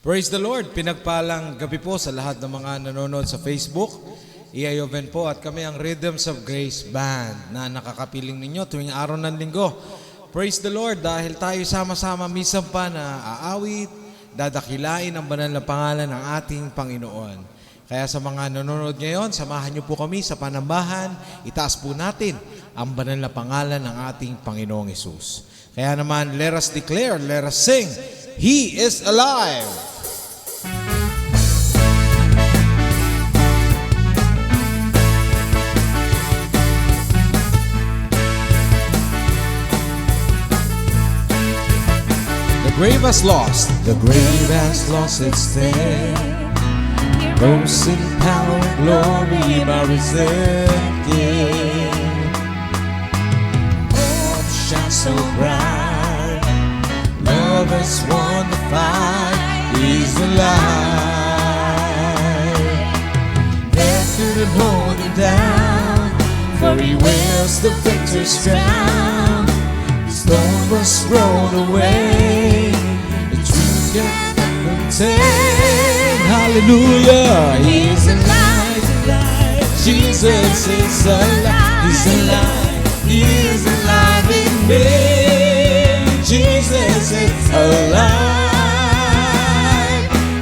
Praise the Lord! Pinagpalang gabi po sa lahat ng mga nanonood sa Facebook. Iayoven po at kami ang Rhythms of Grace Band na nakakapiling ninyo tuwing araw ng linggo. Praise the Lord dahil tayo sama-sama minsan pa na aawit, dadakilain ang banal na pangalan ng ating Panginoon. Kaya sa mga nanonood ngayon, samahan niyo po kami sa panambahan, itaas po natin ang banal na pangalan ng ating Panginoong Hesus. Kaya naman, let us declare, let us sing, He is alive! The grave has lost its sting. Rose in power and glory, my risen King. Hope shines so bright, love has won the fight, He's alive. Death couldn't hold Him down, for He wears the victor's crown. Stone was rolled away, the truth cannot contain. Hallelujah! He is alive, alive. Jesus is alive. He's alive. He is alive in me. Jesus is alive.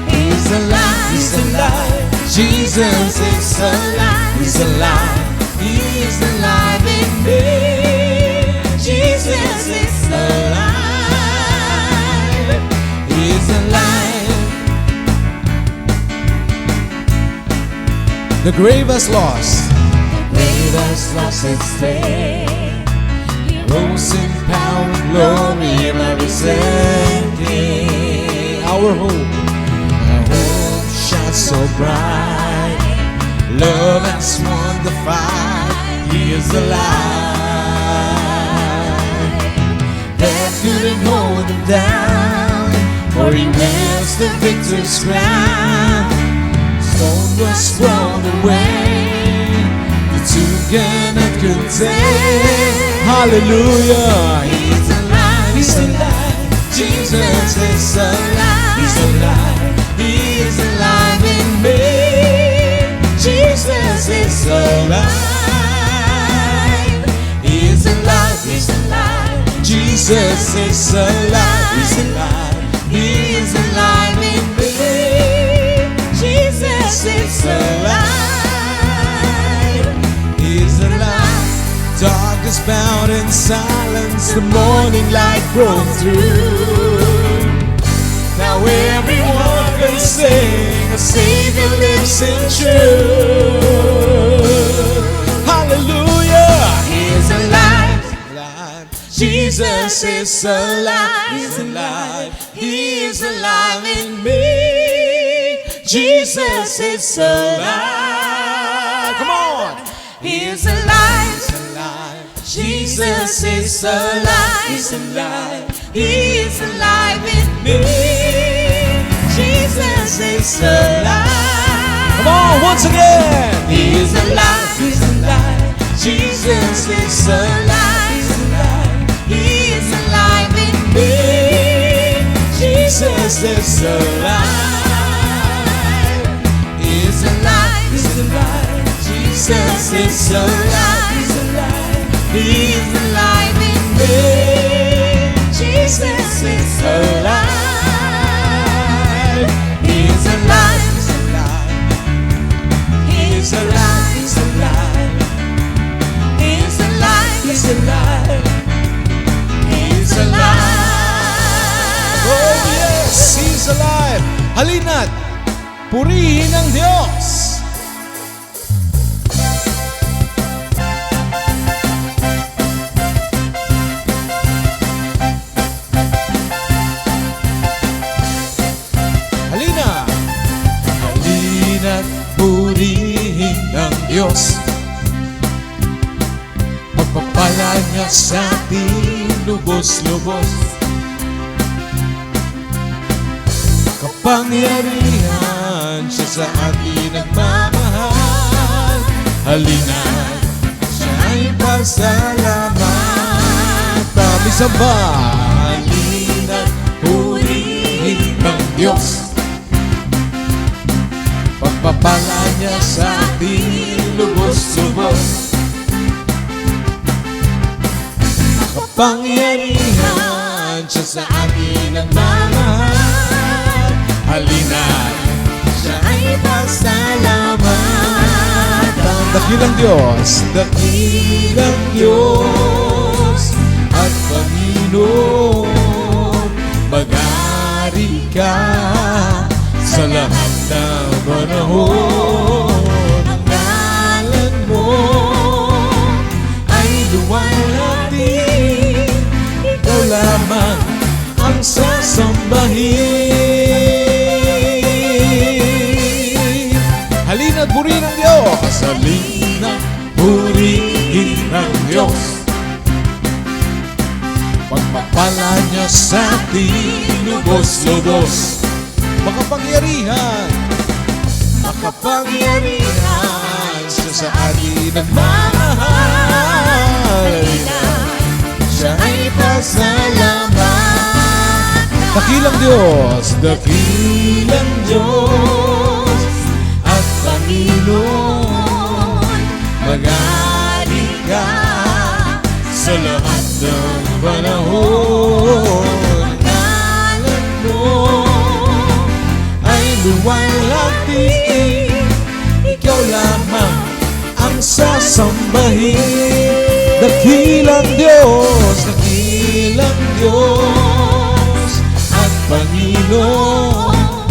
He's alive. He's alive. Jesus is alive. He's alive. He is alive in me. Jesus is alive. He's alive. The grave has lost. The grave has lost its sting. He rose in power and glory, my risen King. Our hope shines so bright. Love has won the fight. He is alive. Death couldn't hold Him down, for He wears the victor's crown. Stone was thrown away, the tomb cannot contain. Hallelujah! He's alive, He's alive. Jesus is alive. He's alive. He is alive in me. Jesus is alive. He is alive. He's alive. Jesus is alive. He's alive. He is alive in me. Jesus is alive. He's alive. Darkness bound in silence, the morning light broke through. Now everyone can sing, a Savior lives in truth. Hallelujah! He's alive. Jesus is alive. He's alive. He is alive in me. Jesus is alive. Come on. He is alive. He's alive. Jesus is alive. He's alive. He is alive in me. Jesus is alive. Come on, once again. He is alive. He's alive. Jesus is alive. He's alive. He is alive in me. Jesus is alive. He is alive. He's alive. Jesus is alive. He's alive. He is alive in me. Jesus is alive. He is alive. He's alive. He's alive. He's alive. He's alive. He's alive. Oh yes, He's alive. Halina't purihin ang Diyos. Halina't purihin ang Diyos. Pagpapala niya sa atin lubos-lubos. Kapangyarihan siya sa atin nagmamahal. Halina't siya'y pasalamat. Kami samba. Halina't purihin ang Diyos. Pagpapala niya sa atin lubos-lubos. Makapangyarihan siya sa atin ang mamahal. Halina, siya ay pasalamatan. Dakilang Diyos, dakilang Diyos at Panginoon, mag-ari ka sa lahat ng panahon. Ang ngalan mo ay luwalhati, ikaw lamang ang sasambahin. Halina't purihin ang Diyos, halina't purihin ang Diyos. Pagpapala niya sa atin lubos-lubos. Makapangyarihan, makapangyarihan siya sa atin ang mamahal. Siya ay pasalamat. Dakilang Diyos, dakilang Diyos at Panginoon, mag-ari ka sa lahat ng panahon. Ang ngalan mo ay luwalhati, ikaw lamang ang sasambahin. Dakilang Diyos, dakilang Diyos at Panginoon,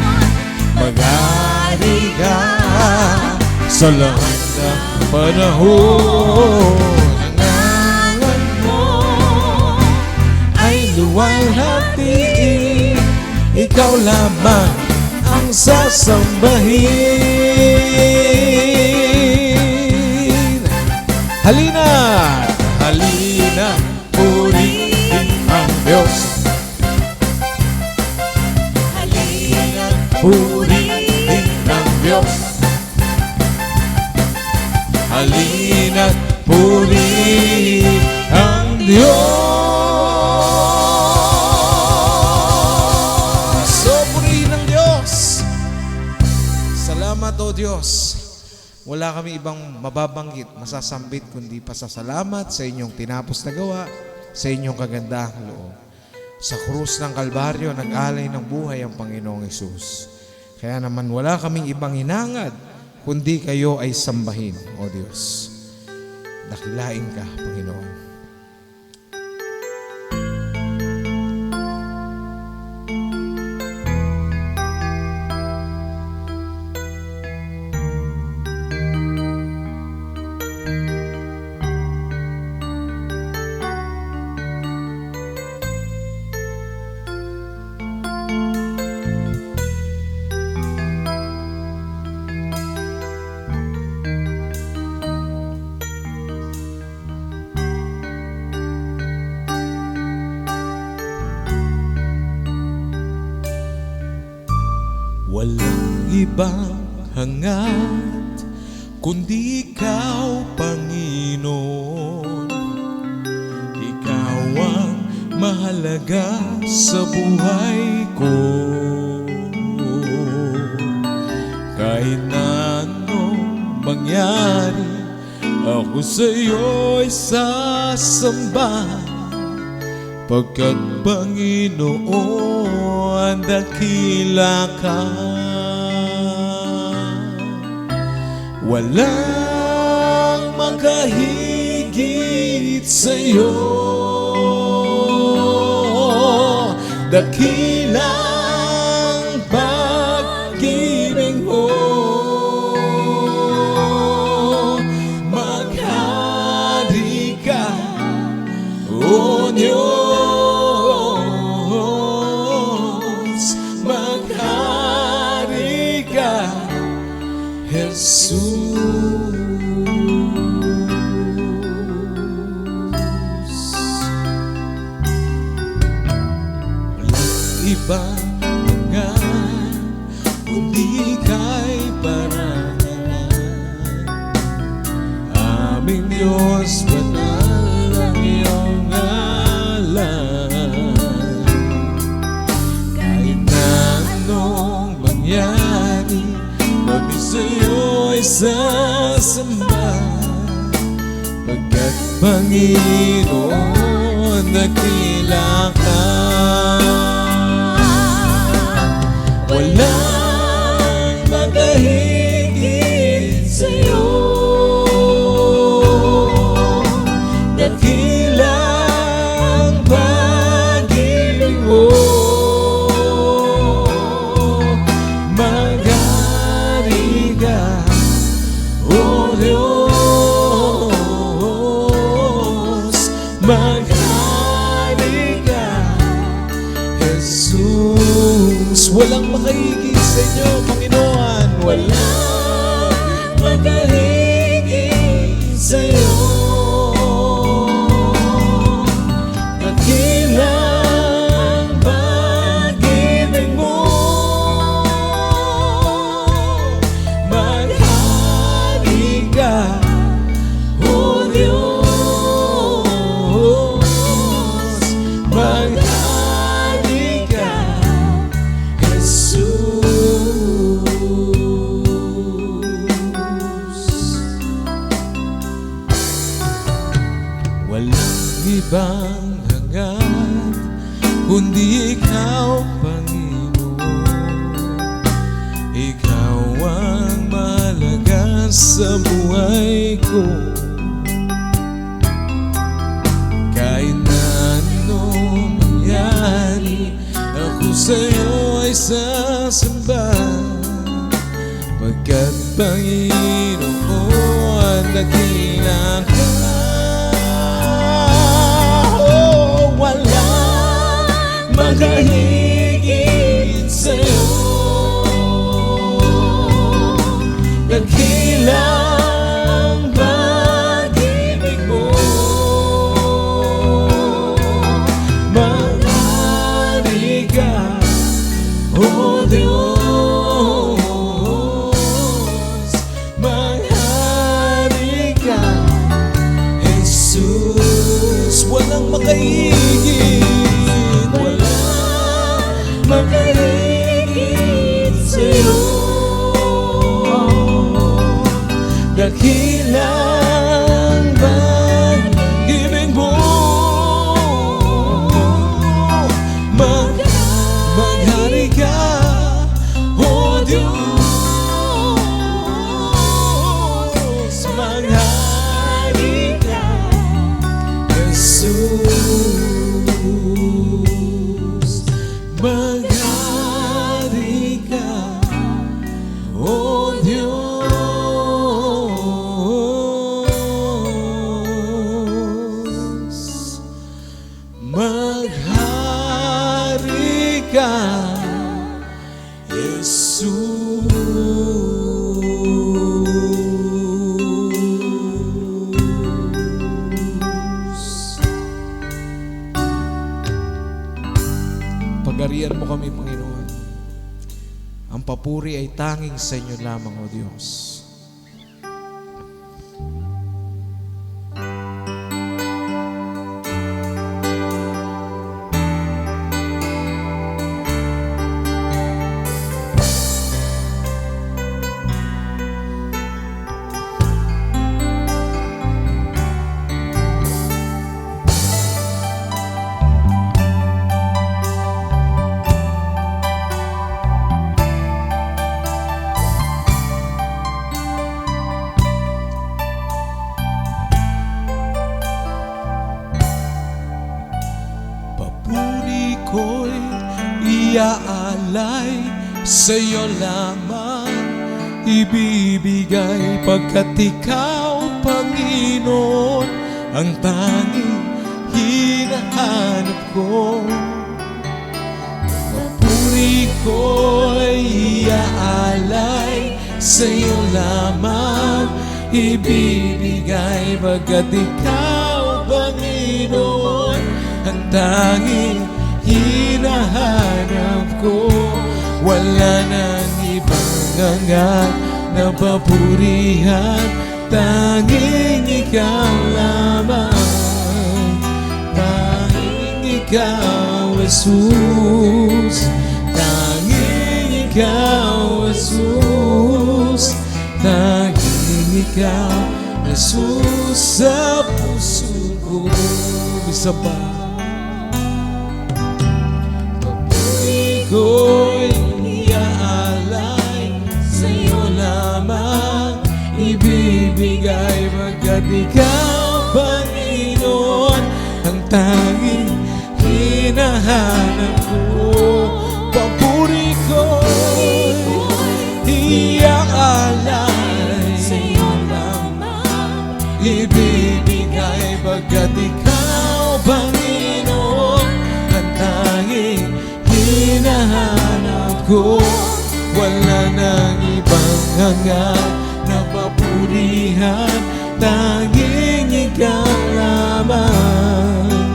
mag-ari ka sa lahat ng panahon. Ang ngalan mo ay luwalhati, ikaw lamang ang sasambahin. Halina, halina, purihin ang Diyos. Halina, purihin ang Diyos. Halina, purihin ang Diyos. So, purihin ang Diyos. Salamat o Diyos. Wala kami ibang mababanggit, masasambit, kundi pasasalamat sa inyong tinapos na gawa, sa inyong kagandahang loob. Sa krus ng Kalbaryo, nag-alay ng buhay ang Panginoong Hesus. Kaya naman wala kaming ibang hinangad, kundi kayo ay sambahin, O Diyos. Dakilain ka, Panginoon. Walang ibang hangat kundi ikaw, Panginoon. Ikaw ang mahalaga sa buhay ko. Kahit na anong mangyari, ako sa'yo'y sasamba. Pagkat Panginoon, dakila ka. Walang makahigit sa'yo. Dakilang pag-ibig mo. Maghari ka, O Diyos. Maghari ka, Jesus. Ibang mga kundi kay parangalan. Aming Diyos, banal ang iyong ngalan. Kahit na anong mangyari, kami sa'yo'y sasamba, pagkat Panginoon dakila ka. Walang makahigit sa'yo, dakila ang pag-ibig mo. Maghari ka, O Diyos, maghari ka, Jesus. Walang makahigit sa inyo, Panginoon. Walang makahigit sa iyo, dakila ang pag-ibig mo. Maghari ka, O Diyos, maghari ka, Jesus. Walang ibang hangad kundi ikaw, Panginoon. Ikaw ang mahalaga sa buhay ko. Kahit na ano mangyari, ako sa'yo ay sasamba, pagkat Panginoon dakila ka. Oh, walang makahigit sa'yo, dakila ang pag-ibig mo. Maghari ka, O Diyos, maghari ka, Jesus. Walang makahigit, walang makahigit sa'yo, dakila ang pag-ibig mo. Maghari ka, O Diyos, maghari ka, Jesus. Maghari ka, O Diyos, maghari ka, Jesus. Pagarian mo kami, Panginoon. Ang papuri ay tanging sa inyo lamang, O Diyos. Papuri ko'y iaalay sa'yo lamang, ibibigay pagkat ikaw, Panginoon, ang tanging hinahanap ko. Papuri ko'y iaalay sa'yo lamang, ibibigay pagkat ikaw, Panginoon, ang tanging hinahanap ko. Wala nang ibang hangad na papurihan, tanging ikaw lamang, tanging ikaw, Jesus, tanging ikaw, Jesus. ikaw, Jesus, sa puso ko. Isa pa. Papuri ko'y iaalay, sa'yo lamang ibibigay, pagkat ikaw, Panginoon, ang tanging hinahanap ko. Papuri ko'y iaalay, sa'yo lamang ibibigay, pagkat ikaw, Panginoon, ang tanging hinahanap ko. Wala nang ibang hangad na papurihan, tanging ikaw lamang.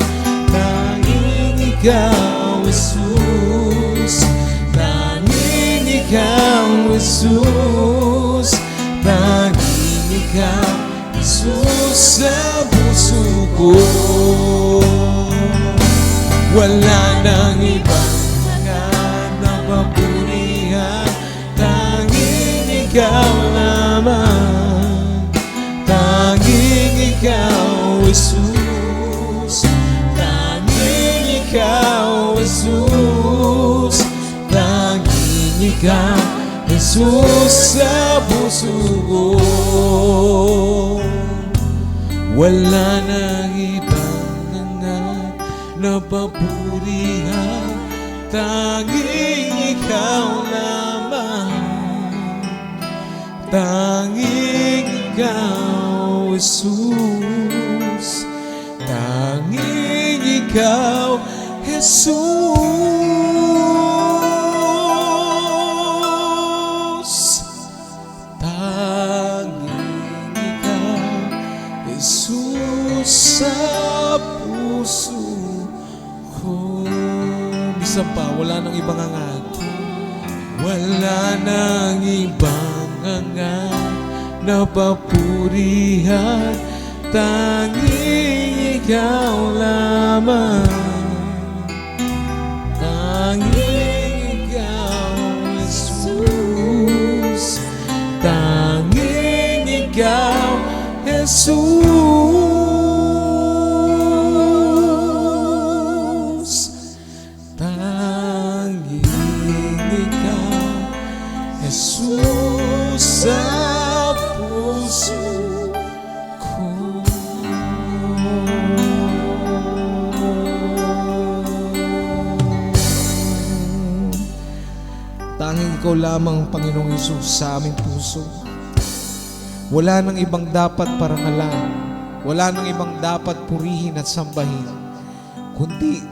Tanging ikaw, Jesus. Tanging ikaw, Jesus. Tanging ikaw, Jesus, sa puso ko. Wala nang ibang hangad na papurihan, tanging ikaw lamang. Tanging ikaw, Jesus. Tanging ikaw, Jesus. Tanging ikaw, Jesus, sa puso ko. Wala nang ibang hangad na papurihan, tanging ikaw lamang. Tanging ikaw, Jesus. Tanging ikaw, Jesus. Tanging ikaw, Jesus, sa puso ko. Bisa pa, wala nang ibang hangad. Wala nang ibang hangad na papurihan, tanging ikaw lamang. Tanging ikaw, Jesus. Tanging ikaw, Jesus. Tanging ikaw, Jesus, sa puso ko. Tanging ikaw lamang, Panginoong Hesus, sa aming puso. Wala nang ibang dapat parangalan, wala nang ibang dapat purihin at sambahin, kundi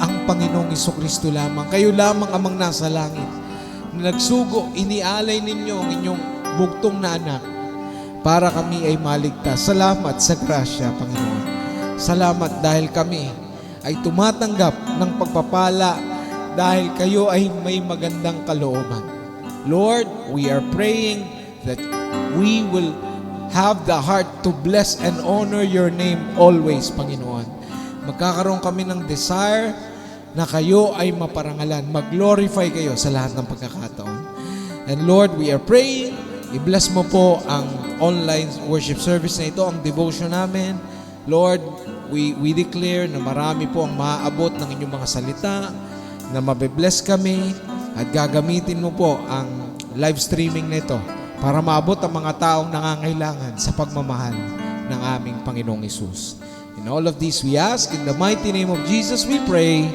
ang Panginoong Jesucristo lamang. Kayo lamang amang nasa langit, na nagsugo, inialay ninyo ang inyong bugtong na anak para kami ay maligtas. Salamat sa grasya, Panginoon. Salamat dahil kami ay tumatanggap ng pagpapala dahil kayo ay may magandang kalooban. Lord, we are praying that we will have the heart to bless and honor your name always, Panginoon. Magkakaroon kami ng desire na kayo ay maparangalan, mag-glorify kayo sa lahat ng pagkakataon. And Lord, we are praying, i-bless mo po ang online worship service na ito, ang devotion namin. Lord, we declare na marami po ang maaabot ng inyong mga salita, na mabibless kami, at gagamitin mo po ang live streaming na ito para maabot ang mga taong nangangailangan sa pagmamahal ng aming Panginoong Hesus. In all of this we ask, in the mighty name of Jesus we pray.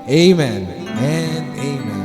Amen and amen.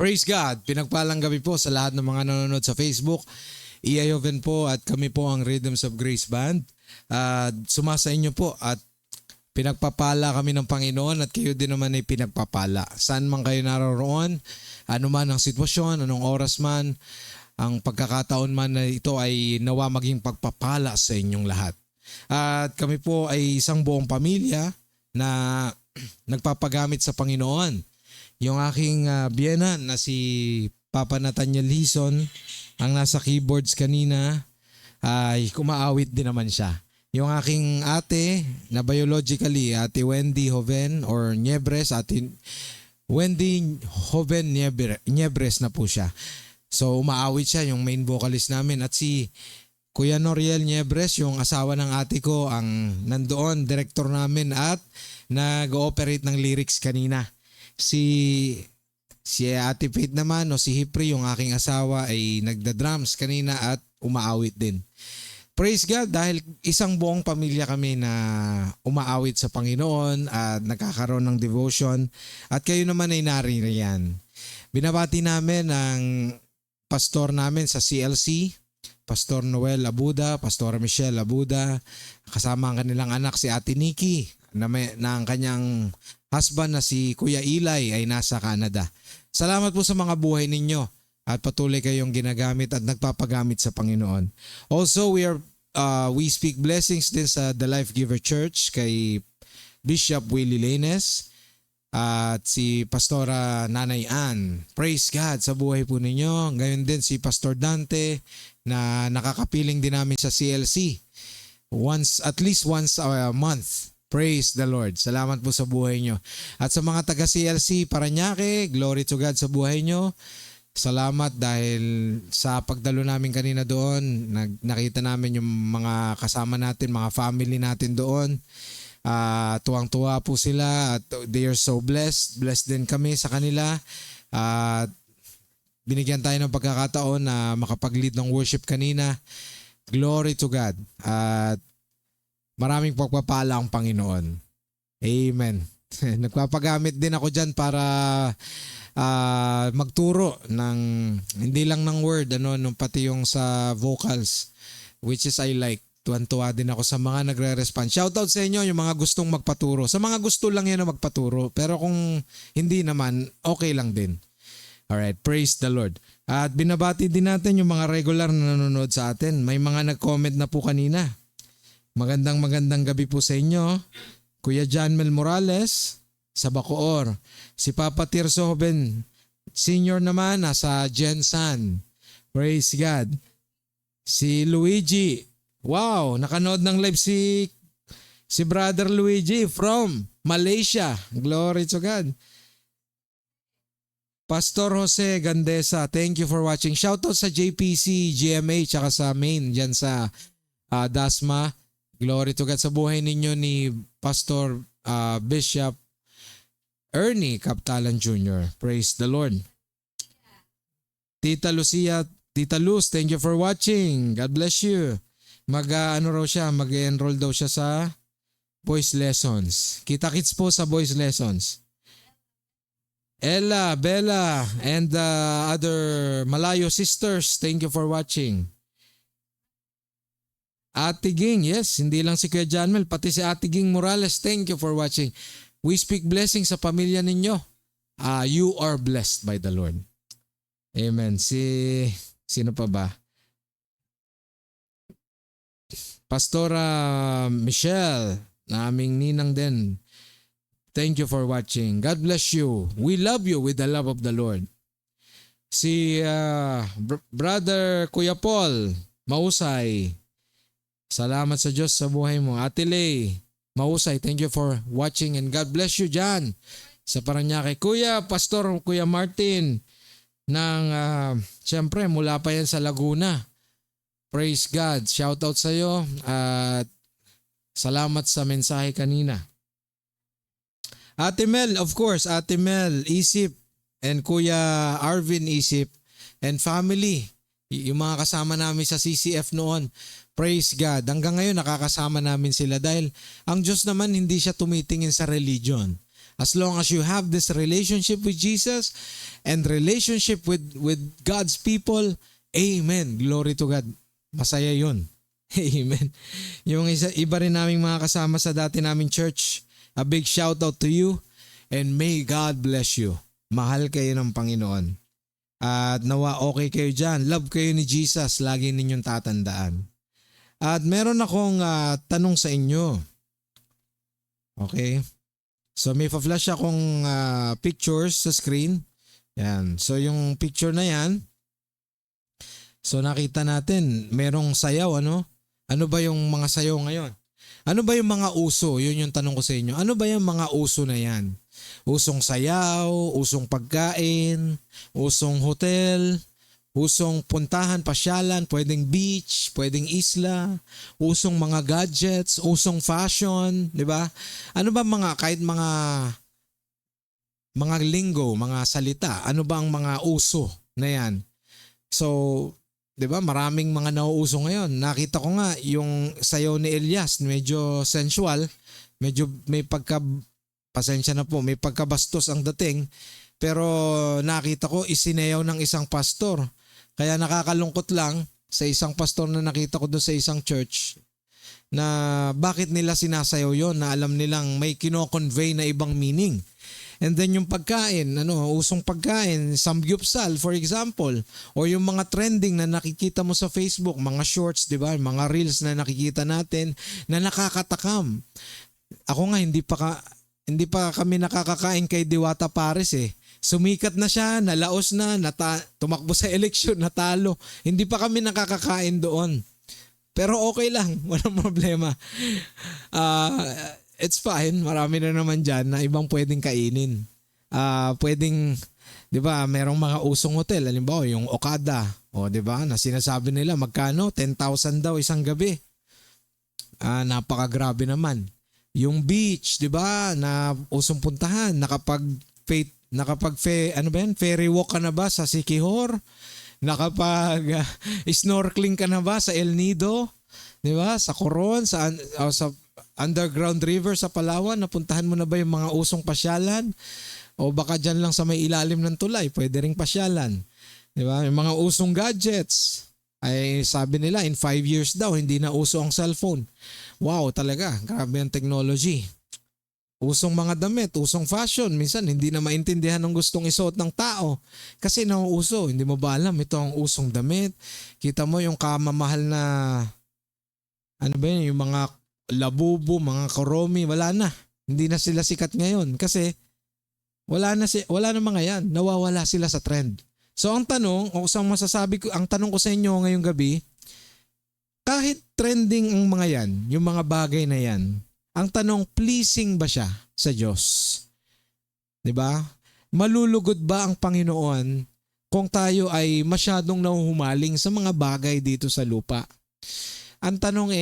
Praise God! Pinagpalang gabi po sa lahat ng mga nanonood sa Facebook. Iayoven po at kami po ang Rhythms of Grace Band. Sumasa inyo po at pinagpapala kami ng Panginoon at kayo din naman ay pinagpapala. Saan man kayo naroroon, ano man ang sitwasyon, anong oras man, ang pagkakataon man na ito ay nawa maging pagpapala sa inyong lahat. At kami po ay isang buong pamilya na nagpapagamit sa Panginoon. Yung aking biyenan na si Papa Nathaniel Hison, ang nasa keyboards kanina, ay kumaawit din naman siya. Yung aking ate na biologically, Ate Wendy Hoven or Niebres, Ate Wendy Hoven Niebres na po siya. So umaawit siya, yung main vocalist namin. At si Kuya Noriel Niebres, yung asawa ng ate ko, ang nandoon, director namin at nag-ooperate ng lyrics kanina. Si Ate Faith naman o si Hipri, yung aking asawa, ay nagda-drums kanina at umaawit din. Praise God dahil isang buong pamilya kami na umaawit sa Panginoon at nagkakaroon ng devotion at kayo naman ay naririyan. Binabati namin ang pastor namin sa CLC, Pastor Noel Abuda, Pastor Michelle Abuda, kasama ang kanilang anak si Ate Nikki na ang kanyang husband na si Kuya Eli ay nasa Canada. Salamat po sa mga buhay ninyo at patuloy kayong ginagamit at nagpapagamit sa Panginoon. Also, we speak blessings din sa The Life Giver Church kay Bishop Willie Lanes at si Pastora Nanay Ann. Praise God sa buhay po ninyo. Ngayon din si Pastor Dante na nakakapiling din namin sa CLC at least once a month. Praise the Lord. Salamat po sa buhay nyo. At sa mga taga CLC Parañaque, glory to God sa buhay nyo. Salamat dahil sa pagdalo namin kanina doon, nakita namin yung mga kasama natin, mga family natin doon. Tuwang-tuwa po sila at they are so blessed. Blessed din kami sa kanila. At binigyan tayo ng pagkakataon na makapag-lead ng worship kanina. Glory to God. At maraming pagpapala ang Panginoon. Amen. Nagpapagamit din ako dyan para magturo ng hindi lang ng word, pati yung sa vocals, which is I like. Tuwan-tuwa din ako sa mga nagre-respond. Shoutout sa inyo yung mga gustong magpaturo. Sa mga gusto lang yan na magpaturo. Pero kung hindi naman, okay lang din. Alright, praise the Lord. At binabati din natin yung mga regular na nanonood sa atin. May mga nag-comment na po kanina. Magandang gabi po sa inyo. Kuya Janmel Morales sa Bacoor. Si Papa Tirso Hoben Senior naman nasa Jensan. Praise God. Si Luigi. Wow, nakanood ng live si Brother Luigi from Malaysia. Glory to God. Pastor Jose Gandesa, thank you for watching. Shoutout sa JPC, GMA, tsaka sa main dyan sa Dasma. Glory to God sa buhay ninyo ni Pastor Bishop Ernie Kaptalan Jr. Praise the Lord. Tita Lucia, Tita Luz, thank you for watching. God bless you. Mag-enroll daw siya sa voice lessons. Kita-kits po sa voice lessons. Ella, Bella, and the other Malayo sisters, thank you for watching. Ate Ging, yes, hindi lang si Kuya Janmel, pati si Ate Ging Morales, thank you for watching. We speak blessings sa pamilya ninyo. You are blessed by the Lord. Amen. Sino pa ba? Pastora Michelle, na aming ninang din. Thank you for watching. God bless you. We love you with the love of the Lord. Si Brother Kuya Paul, Mausay. Salamat sa Diyos sa buhay mo. Ate Lay, Mausay, thank you for watching and God bless you dyan sa Parañaque. Kuya, Pastor Kuya Martin, siyempre mula pa yan sa Laguna. Praise God. Shoutout sa iyo at salamat sa mensahe kanina. Ate Mel, of course, Ate Mel, Isip, and Kuya Arvin Isip, and family. Yung mga kasama namin sa CCF noon. Praise God. Hanggang ngayon nakakasama namin sila dahil ang Diyos naman hindi siya tumitingin sa religion. As long as you have this relationship with Jesus and relationship with God's people, amen. Glory to God. Masaya yun. Amen. Yung iba rin naming mga kasama sa dati naming church, a big shout out to you and may God bless you. Mahal kayo ng Panginoon. At nawa okay kayo dyan. Love kayo ni Jesus. Lagi ninyong tatandaan. At meron akong tanong sa inyo. Okay. So may pa-flash akong pictures sa screen. Yan. So yung picture na yan. So nakita natin, merong sayaw, ano? Ano ba yung mga sayaw ngayon? Ano ba yung mga uso? Yun yung tanong ko sa inyo. Ano ba yung mga uso na yan? Usong sayaw, usong pagkain, usong hotel, usong puntahan, pasyalan, pwedeng beach, pwedeng isla, usong mga gadgets, usong fashion, di ba? Ano ba kahit mga linggo, mga salita, ano ba ang mga uso na yan? So, di ba, maraming mga nauuso ngayon. Nakita ko nga yung sayaw ni Elias, medyo sensual, medyo may pasensya na po, may pagkabastos ang dating, pero nakita ko isinayaw ng isang pastor. Kaya nakakalungkot lang sa isang pastor na nakita ko doon sa isang church na bakit nila sinasayaw yon, na alam nilang may kino-convey na ibang meaning. And then yung pagkain, usong pagkain, samgyupsal for example, o yung mga trending na nakikita mo sa Facebook, mga shorts, di ba? Mga reels na nakikita natin na nakakatakam. Ako nga hindi pa kami nakakakain kay Diwata Pares eh. Sumikat na siya, nalaos na, tumakbo sa eleksyon, natalo. Hindi pa kami nakakakain doon. Pero okay lang, walang problema. It's fine, marami na naman dyan na ibang pwedeng kainin. Pwedeng, di ba, merong mga usong hotel, halimbawa yung Okada, o di ba, na sinasabi nila magkano, 10,000 daw isang gabi. Napakagrabe naman. Yung beach, di ba, na usong puntahan, ferry walk ka na ba sa Siquijor? Snorkeling ka na ba sa El Nido? Di ba? Sa Coron, sa underground river sa Palawan, napuntahan mo na ba yung mga usong pasyalan? O baka dyan lang sa may ilalim ng tulay, pwede ring pasyalan. Di ba? Yung mga usong gadgets, ay sabi nila in 5 years daw, hindi na uso ang cellphone. Wow, talaga. Grabe ang technology. Usong mga damit, usong fashion. Minsan hindi na maintindihan ng gustong isuot ng tao. Kasi nauuso. Hindi mo ba alam, ito ang usong damit. Kita mo yung kamamahal na, yung mga labubo, mga koromi, wala na. Hindi na sila sikat ngayon. Kasi wala na mga yan. Nawawala sila sa trend. So ang tanong, ang tanong ko sa inyo ngayong gabi, kahit trending ang mga yan, yung mga bagay na yan, ang tanong, pleasing ba siya sa Diyos? Diba? Malulugod ba ang Panginoon kung tayo ay masyadong nahuhumaling sa mga bagay dito sa lupa? Ang tanong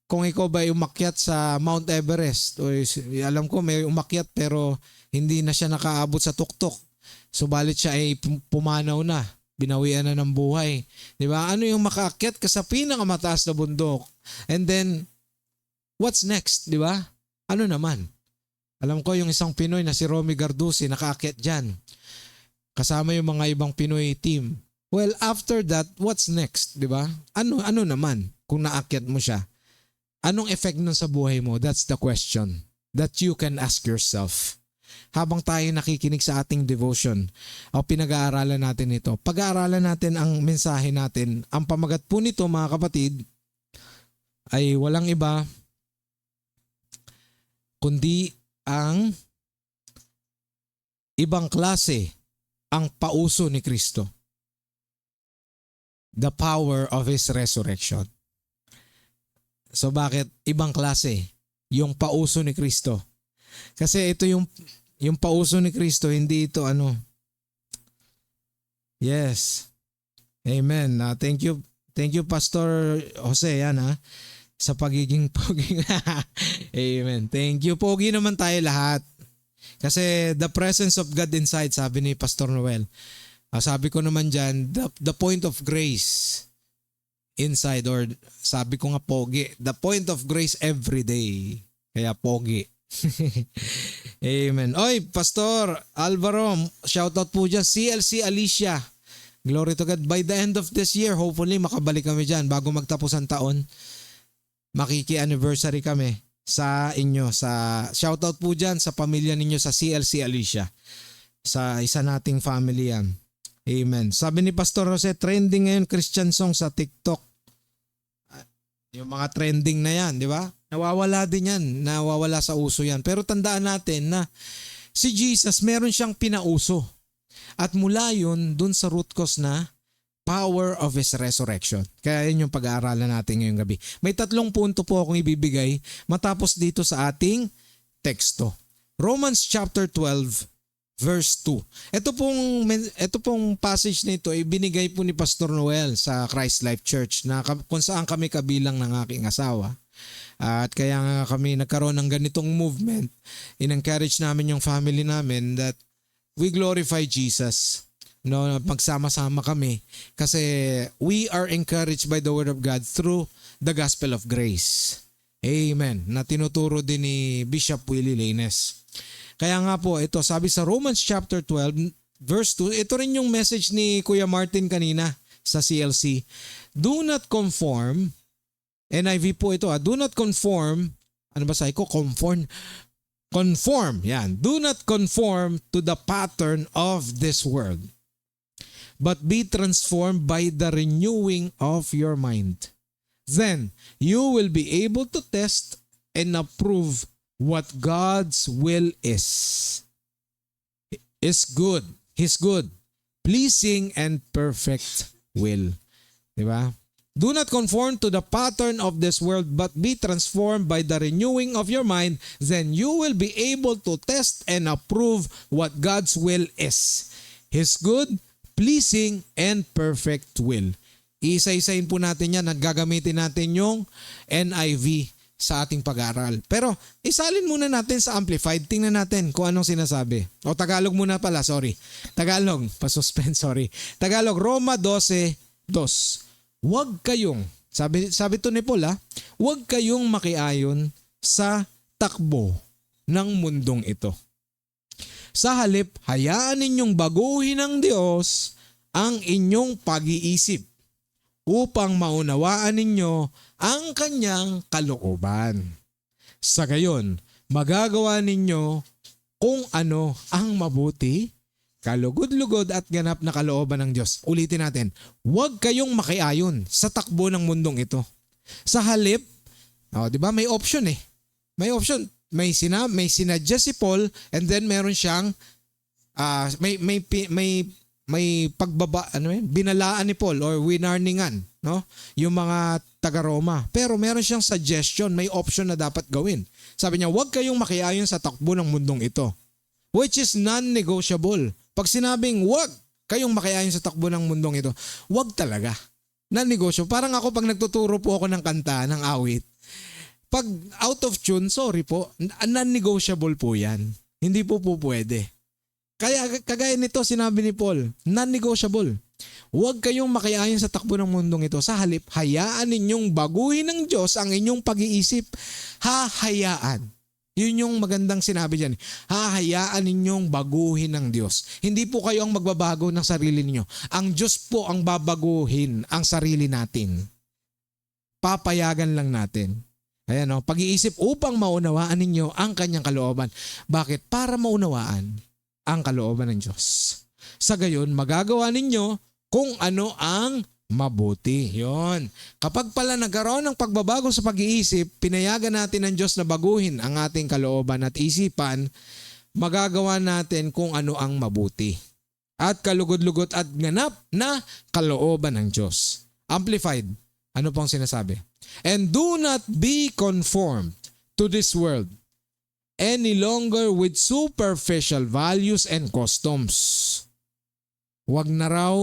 kung ikaw ba ay umakyat sa Mount Everest, o alam ko may umakyat pero hindi na siya nakaabot sa tuktok. Subalit siya ay pumanaw na, binawian na ng buhay. Diba? Ano yung makaakyat ka sa pinakamataas na bundok? And then, what's next, di ba? Ano naman? Alam ko yung isang Pinoy na si Romy Gardusi nakaakyat dyan. Kasama yung mga ibang Pinoy team. Well, after that, what's next, di ba? Ano naman kung naakyat mo siya? Anong effect nun sa buhay mo? That's the question that you can ask yourself. Habang tayo nakikinig sa ating devotion o pinag-aaralan natin ito, pag-aaralan natin ang mensahe natin, ang pamagat po nito mga kapatid, ay walang iba kundi ang ibang klase ang pauso ni Kristo. The power of His resurrection. So bakit ibang klase yung pauso ni Kristo? Kasi ito yung pauso ni Kristo, hindi ito Yes. Amen. Thank you Pastor Jose sa pagiging pogi. Amen. Thank you. Pogi naman tayo lahat. Kasi the presence of God inside, sabi ni Pastor Noel. Sabi ko naman dyan, the point of grace inside, or sabi ko nga pogi, the point of grace every day. Kaya pogi. Amen. Oy, Pastor Alvaro, shoutout po dyan. CLC Alicia. Glory to God. By the end of this year, hopefully makabalik kami dyan bago magtapos ang taon. Makiki-anniversary kami sa inyo. Shoutout po dyan sa pamilya ninyo sa CLC Alicia. Sa isa nating family yan. Amen. Sabi ni Pastor Jose, trending ngayon Christian song sa TikTok. Yung mga trending na yan, di ba? Nawawala din yan. Nawawala sa uso yan. Pero tandaan natin na si Jesus meron siyang pinauso. At mula yun, dun sa root cause na power of His resurrection. Kaya yun yung pag-aaralan natin ngayong gabi. May 3 punto po akong ibibigay matapos dito sa ating teksto. Romans chapter 12 verse 2. Ito pong passage nito ay binigay po ni Pastor Noel sa Christ Life Church na kung saan kami kabilang ng aking asawa. At kaya nga kami nagkaroon ng ganitong movement. In-encourage namin yung family namin that we glorify Jesus. No, magsama-sama kami kasi we are encouraged by the Word of God through the Gospel of Grace. Amen. Na tinuturo din ni Bishop Willie Lanes. Kaya nga po, ito sabi sa Romans chapter 12 verse 2, ito rin yung message ni Kuya Martin kanina sa CLC. Do not conform, NIV po ito, do not conform, ano ba sabi ko? Conform, yan. Do not conform to the pattern of this world, but be transformed by the renewing of your mind. Then you will be able to test and approve what God's will is good. His good, pleasing, and perfect will. Diba? Do not conform to the pattern of this world, but be transformed by the renewing of your mind. Then you will be able to test and approve what God's will is. His good, pleasing, and perfect will. Isa-isahin po natin yan at gagamitin natin yung NIV sa ating pag-aaral. Pero isalin muna natin sa Amplified. Tingnan natin kung anong sinasabi. O Tagalog muna pala, sorry. Tagalog, pa-suspense, sorry. Tagalog, Roma 12:2. Huwag kayong, sabi to ni Paul, huwag kayong makiayon sa takbo ng mundong ito. Sa halip, hayaan ninyong baguhin ng Diyos ang inyong pag-iisip upang maunawaan ninyo ang kanyang kalooban. Sa gayon, magagawa ninyo kung ano ang mabuti, kalugod-lugod at ganap na kalooban ng Diyos. Ulitin natin, huwag kayong makiayon sa takbo ng mundong ito. Sa halip, di ba may option eh. May option. May sinadya si Paul and then meron siyang may pagbaba, binalaan ni Paul or winarningan, no? Yung mga taga-Roma. Pero meron siyang suggestion, may option na dapat gawin. Sabi niya, huwag kayong makiayon sa takbo ng mundong ito, which is non-negotiable. Pag sinabing huwag kayong makiayon sa takbo ng mundong ito, huwag talaga. Non-negotiable. Parang ako pag nagtuturo po ako ng kanta, ng awit, pag out of tune, sorry po, non-negotiable po yan. Hindi po pwede. Kaya kagaya nito sinabi ni Paul, non-negotiable. Huwag kayong makiayon sa takbo ng mundong ito. Sa halip, hayaan ninyong baguhin ng Diyos ang inyong pag-iisip. Hahayaan. Yun yung magandang sinabi dyan. Hahayaan ninyong baguhin ng Diyos. Hindi po kayo ang magbabago ng sarili ninyo. Ang Diyos po ang babaguhin ang sarili natin. Papayagan lang natin. Ayan, pag-iisip upang maunawaan ninyo ang kanyang kalooban. Bakit? Para maunawaan ang kalooban ng Diyos. Sa gayon, magagawa ninyo kung ano ang mabuti. Yon. Kapag pala nagkaroon ng pagbabago sa pag-iisip, pinayagan natin ng Diyos na baguhin ang ating kalooban at isipan, magagawa natin kung ano ang mabuti. At kalugod-lugod at ganap na kalooban ng Diyos. Amplified. Ano pong sinasabi? And do not be conformed to this world any longer with superficial values and customs. Huwag na raw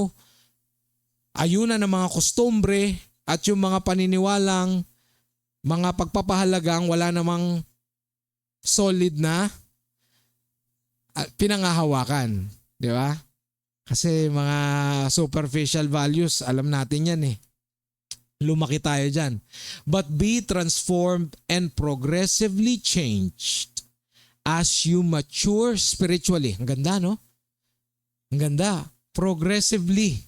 ayunan ng mga kostumbre at yung mga paniniwalang mga pagpapahalagang wala namang solid na pinangahawakan. Di ba? Kasi mga superficial values, alam natin yan eh. Lumaki tayo dyan. But be transformed and progressively changed as you mature spiritually. Ang ganda, no? Ang ganda. Progressively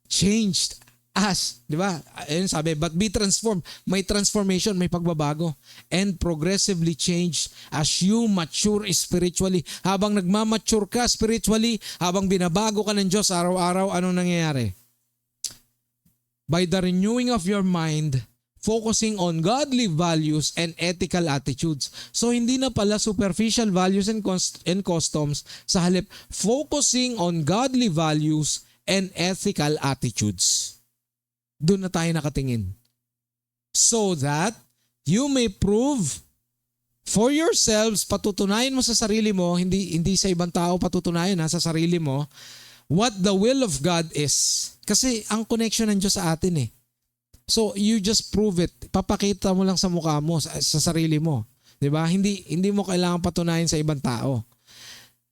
changed as, di ba? Ayun sabi, but be transformed. May transformation, may pagbabago. And progressively changed as you mature spiritually. Habang nagmamature ka spiritually, habang binabago ka ng Diyos araw-araw, anong nangyayari? By the renewing of your mind, focusing on godly values and ethical attitudes. So hindi na pala superficial values and customs, sa halip focusing on godly values and ethical attitudes. Doon na tayo nakatingin. So that you may prove for yourselves, patutunayan mo sa sarili mo, hindi sa ibang tao patutunayan, sa sarili mo, what the will of God is. Kasi ang connection ng Diyos sa atin eh. So you just prove it. Papakita mo lang sa mukha mo, sa sarili mo. 'Di ba? Hindi mo kailangan patunayan sa ibang tao.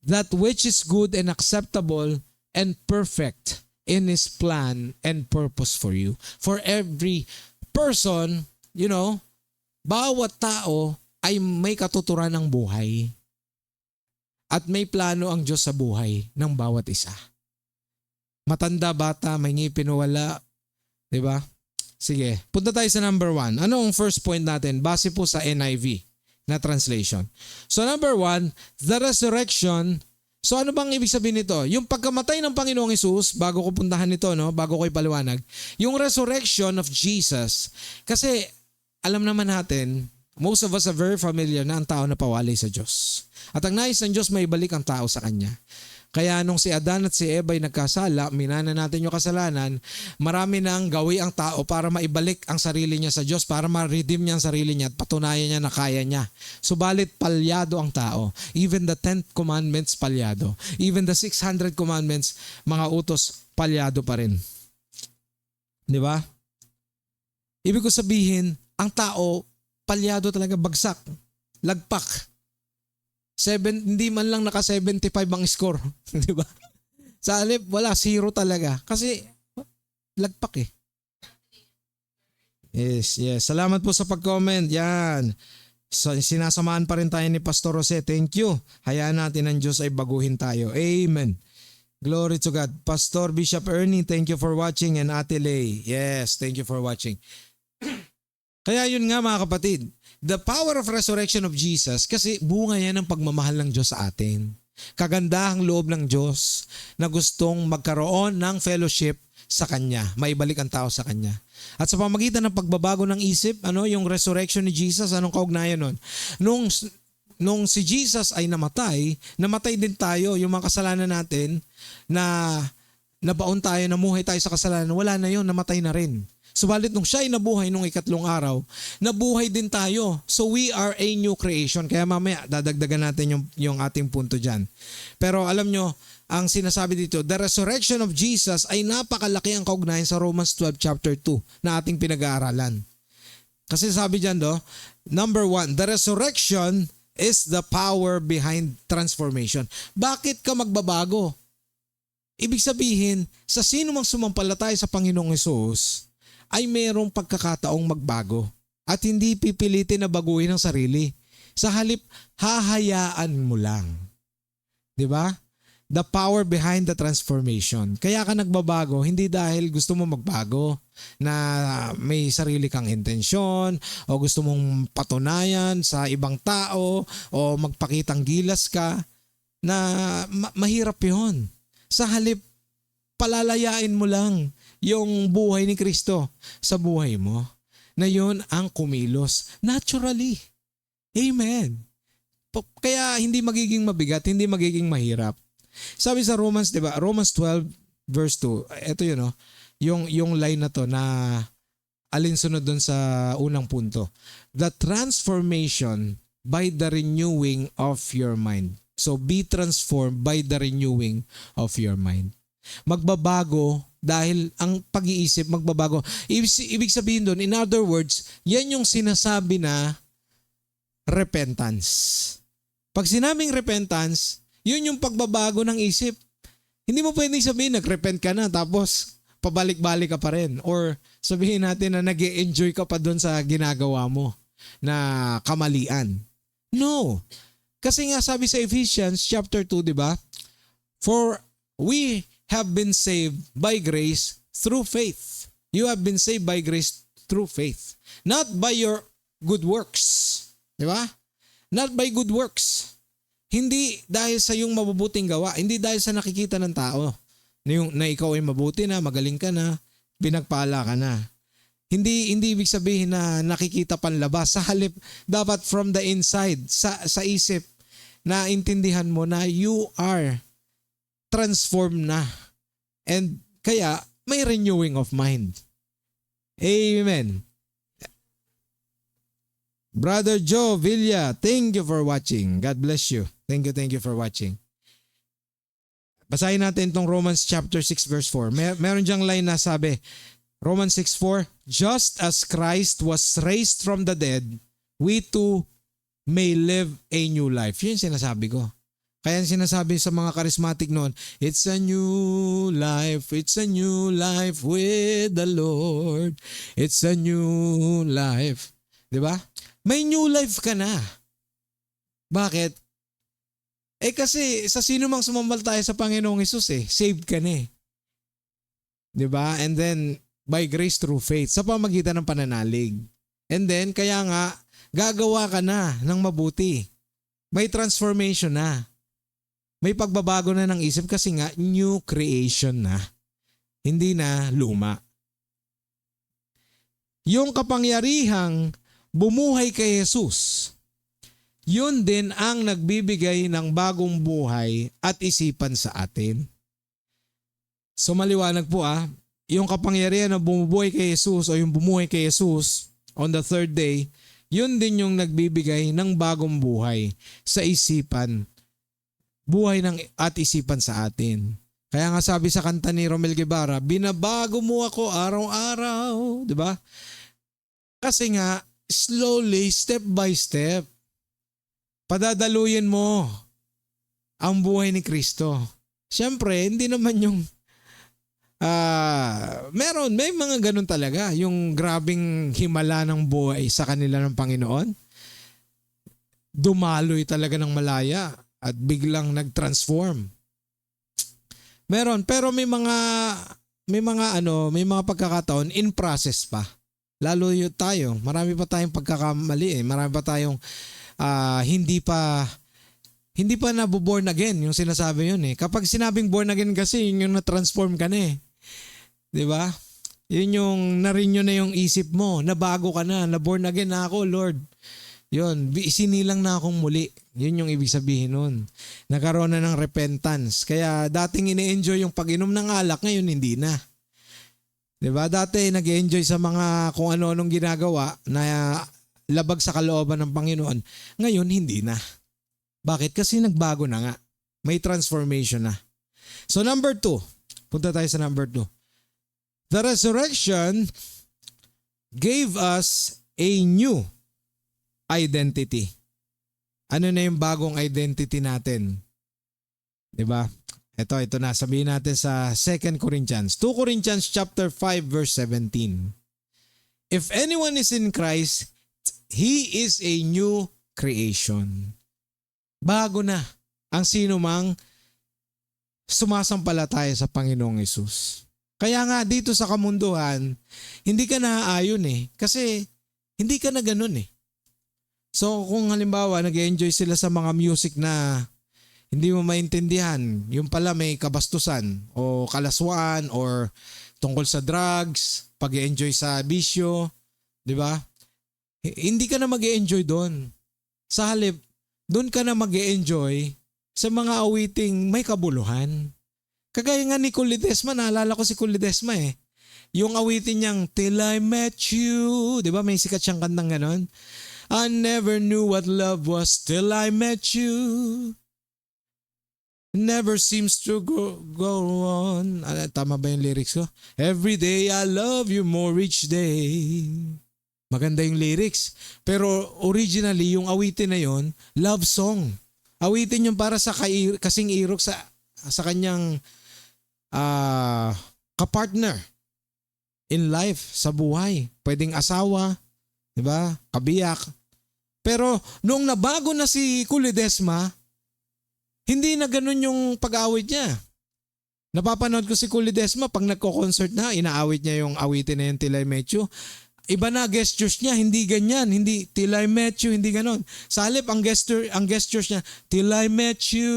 That which is good and acceptable and perfect in His plan and purpose for you. For every person, bawat tao ay may katuturan ng buhay. At may plano ang Diyos sa buhay ng bawat isa. Matanda, bata, may ngipin o wala. 'Di ba? Sige, punta tayo sa number 1. Ano ang first point natin? Base po sa NIV na translation. So number 1, the resurrection. So ano bang ibig sabihin nito? Yung pagkamatay ng Panginoong Hesus, bago ko puntahan ito, bago ko ipaliwanag, yung resurrection of Jesus. Kasi alam naman natin, most of us are very familiar na ang tao na pawalay sa Diyos. At ang nais ng Diyos, may balik ang tao sa Kanya. Kaya nung si Adan at si Eva ay nagkasala, minana natin yung kasalanan, marami nang gawi ang tao para maibalik ang sarili niya sa Diyos, para ma-redeem niya ang sarili niya at patunayan niya na kaya niya. Subalit palyado ang tao. Even the 10th commandments, palyado. Even the 600 commandments, mga utos, palyado pa rin. Di ba? Ibig ko sabihin, ang tao, palyado talaga, bagsak, lagpak. Hindi man lang naka 75 ang score. Di ba? Sa halip, wala, 0 talaga. Kasi, lagpak eh. Yes. Salamat po sa pag-comment. Yan. So, sinasamahan pa rin tayo ni Pastor Jose. Thank you. Hayaan natin ang Diyos ay baguhin tayo. Amen. Glory to God. Pastor Bishop Ernie, thank you for watching. And Ate Lay, yes, thank you for watching. Kaya yun nga mga kapatid, the power of resurrection of Jesus, kasi bunga yan ng pagmamahal ng Diyos sa atin. Kagandahang loob ng Diyos na gustong magkaroon ng fellowship sa Kanya. Maibalik ang tao sa Kanya. At sa pamagitan ng pagbabago ng isip, yung resurrection ni Jesus, anong kaugnayan nun? Nung si Jesus ay namatay din tayo, yung mga kasalanan natin na nabaon tayo, namuhay tayo sa kasalanan, wala na yun, namatay na rin. Subalit nung siya ay nabuhay nung ikatlong araw, nabuhay din tayo. So we are a new creation. Kaya mamaya dadagdagan natin yung ating punto dyan. Pero alam nyo, ang sinasabi dito, the resurrection of Jesus ay napakalaki ang kaugnayan sa Romans 12 chapter 2 na ating pinag-aaralan. Kasi sabi dyan number 1, the resurrection is the power behind transformation. Bakit ka magbabago? Ibig sabihin, sa sino mang sumampalataya sa Panginoong Hesus, ay mayroong pagkakataong magbago at hindi pipilitin na baguhin ang sarili. Sa halip, hahayaan mo lang. 'Di ba? The power behind the transformation. Kaya ka nagbabago, hindi dahil gusto mo magbago na may sarili kang intensyon o gusto mong patunayan sa ibang tao o magpakitang gilas ka na mahirap 'yon. Sa halip, palalayain mo lang yung buhay ni Kristo sa buhay mo, na yun ang kumilos naturally. Amen. Kaya hindi magiging mabigat, hindi magiging mahirap. Sabi sa Romans, 'di ba? Romans 12 verse 2. Ito yun, yung line na to na alinsunod dun sa unang punto. The transformation by the renewing of your mind. So be transformed by the renewing of your mind. Magbabago dahil ang pag-iisip magbabago. Ibig sabihin doon, in other words, yan yung sinasabi na repentance. Pag sinabing repentance, yun yung pagbabago ng isip. Hindi mo pwedeng sabihin nag-repent ka na tapos pabalik-balik ka pa rin. Or sabihin natin na nag-e-enjoy ka pa doon sa ginagawa mo na kamalian. No. Kasi nga sabi sa Ephesians chapter 2, di ba? For we have been saved by grace through faith. You have been saved by grace through faith. Not by your good works. Di ba? Not by good works. Hindi dahil sa iyong mabubuting gawa. Hindi dahil sa nakikita ng tao na ikaw ay mabuti na, magaling ka na, pinagpala ka na. Hindi ibig sabihin na nakikita panlabas. Sa halip, dapat from the inside, sa isip, na intindihan mo na you are transformed na. And kaya, may renewing of mind. Amen. Brother Joe Villa, thank you for watching. God bless you. Thank you for watching. Basahin natin itong Romans chapter 6 verse 4. Meron diyang line na sabi, Romans 6:4, just as Christ was raised from the dead, we too may live a new life. Yun yung sinasabi ko. Kaya sinasabi sa mga charismatic noon, it's a new life with the Lord. It's a new life. Diba? May new life ka na. Bakit? Kasi sa sino mang sumampalataya sa Panginoong Hesus saved ka na . Diba? And then, by grace through faith, sa pamagitan ng pananalig. And then, kaya nga, gagawa ka na ng mabuti. May transformation na. May pagbabago na ng isip kasi nga, new creation na. Hindi na luma. Yung kapangyarihang bumuhay kay Jesus, yun din ang nagbibigay ng bagong buhay at isipan sa atin. So maliwanag po yung kapangyarihan na bumubuhay kay Jesus o yung bumuhay kay Jesus on the third day, yun din yung nagbibigay ng bagong buhay sa isipan, buhay at isipan sa atin. Kaya nga sabi sa kanta ni Romel Guevara, binabago mo ako araw-araw, di ba? Kasi nga, slowly, step by step, padadaluyin mo ang buhay ni Kristo. Siyempre, hindi naman yung may mga ganun talaga, yung grabing himala ng buhay sa kanila ng Panginoon. Dumaloy talaga ng malaya at biglang nag-transform. Meron, pero may mga pagkakataon in process pa. Lalo tayo, marami pa tayong pagkakamali . Marami pa tayong hindi pa nabuborn again, yung sinasabi yun . Kapag sinabing born again kasi, yun yung na-transform ka na . Diba? Yun yung na-renew na yung isip mo, nabago ka na born again na ako, Lord. Yun, isinilang na akong muli. Yun yung ibig sabihin nun. Nagkaroon na ng repentance. Kaya dating ine-enjoy yung pag-inom ng alak, ngayon hindi na. Diba? Dati nag-enjoy sa mga kung ano-anong ginagawa na labag sa kalooban ng Panginoon. Ngayon, hindi na. Bakit? Kasi nagbago na nga. May transformation na. So number 2. Punta tayo sa number 2. The resurrection gave us a new identity. Ano na yung bagong identity natin? Diba? Ito na, sabihin natin sa 2 Corinthians. 2 Corinthians chapter 5 verse 17. If anyone is in Christ, he is a new creation. Bago na ang sino mang sumasampalataya sa Panginoong Hesus. Kaya nga dito sa kamunduhan, hindi ka naaayon kasi hindi ka na ganun . So kung halimbawa nag-enjoy sila sa mga music na hindi mo maintindihan, yung pala may kabastusan o kalaswaan or tungkol sa drugs, pag-enjoy sa bisyo, di ba? Hindi ka na mag-enjoy doon. Sa halip, doon ka na mag-enjoy sa mga awiting may kabuluhan. Kagaya nga ni Cool Ledesma, naalala ko si Cool Ledesma . Yung awitin niyang Till I Met You, di ba may sikat siyang kantang ganon? I never knew what love was till I met you. Never seems to go on. Tama ba yung lyrics ko? Every day I love you more each day. Maganda yung lyrics. Pero originally, yung awitin na yon, love song. Awitin yung para sa kasing irok sa kanyang kapartner in life, sa buhay. Pwedeng asawa, di ba? Kabiyak. Pero noong nabago na si Kulidesma, hindi na ganun yung pag-awit niya. Napapanood ko si Kulidesma pag nagko-concert na, inaawit niya yung awitin na yung Till I Met You. Iba na gestures niya, hindi ganyan, hindi Till I Met You, hindi ganon. Sa halip, ang gestures niya, Till I Met You.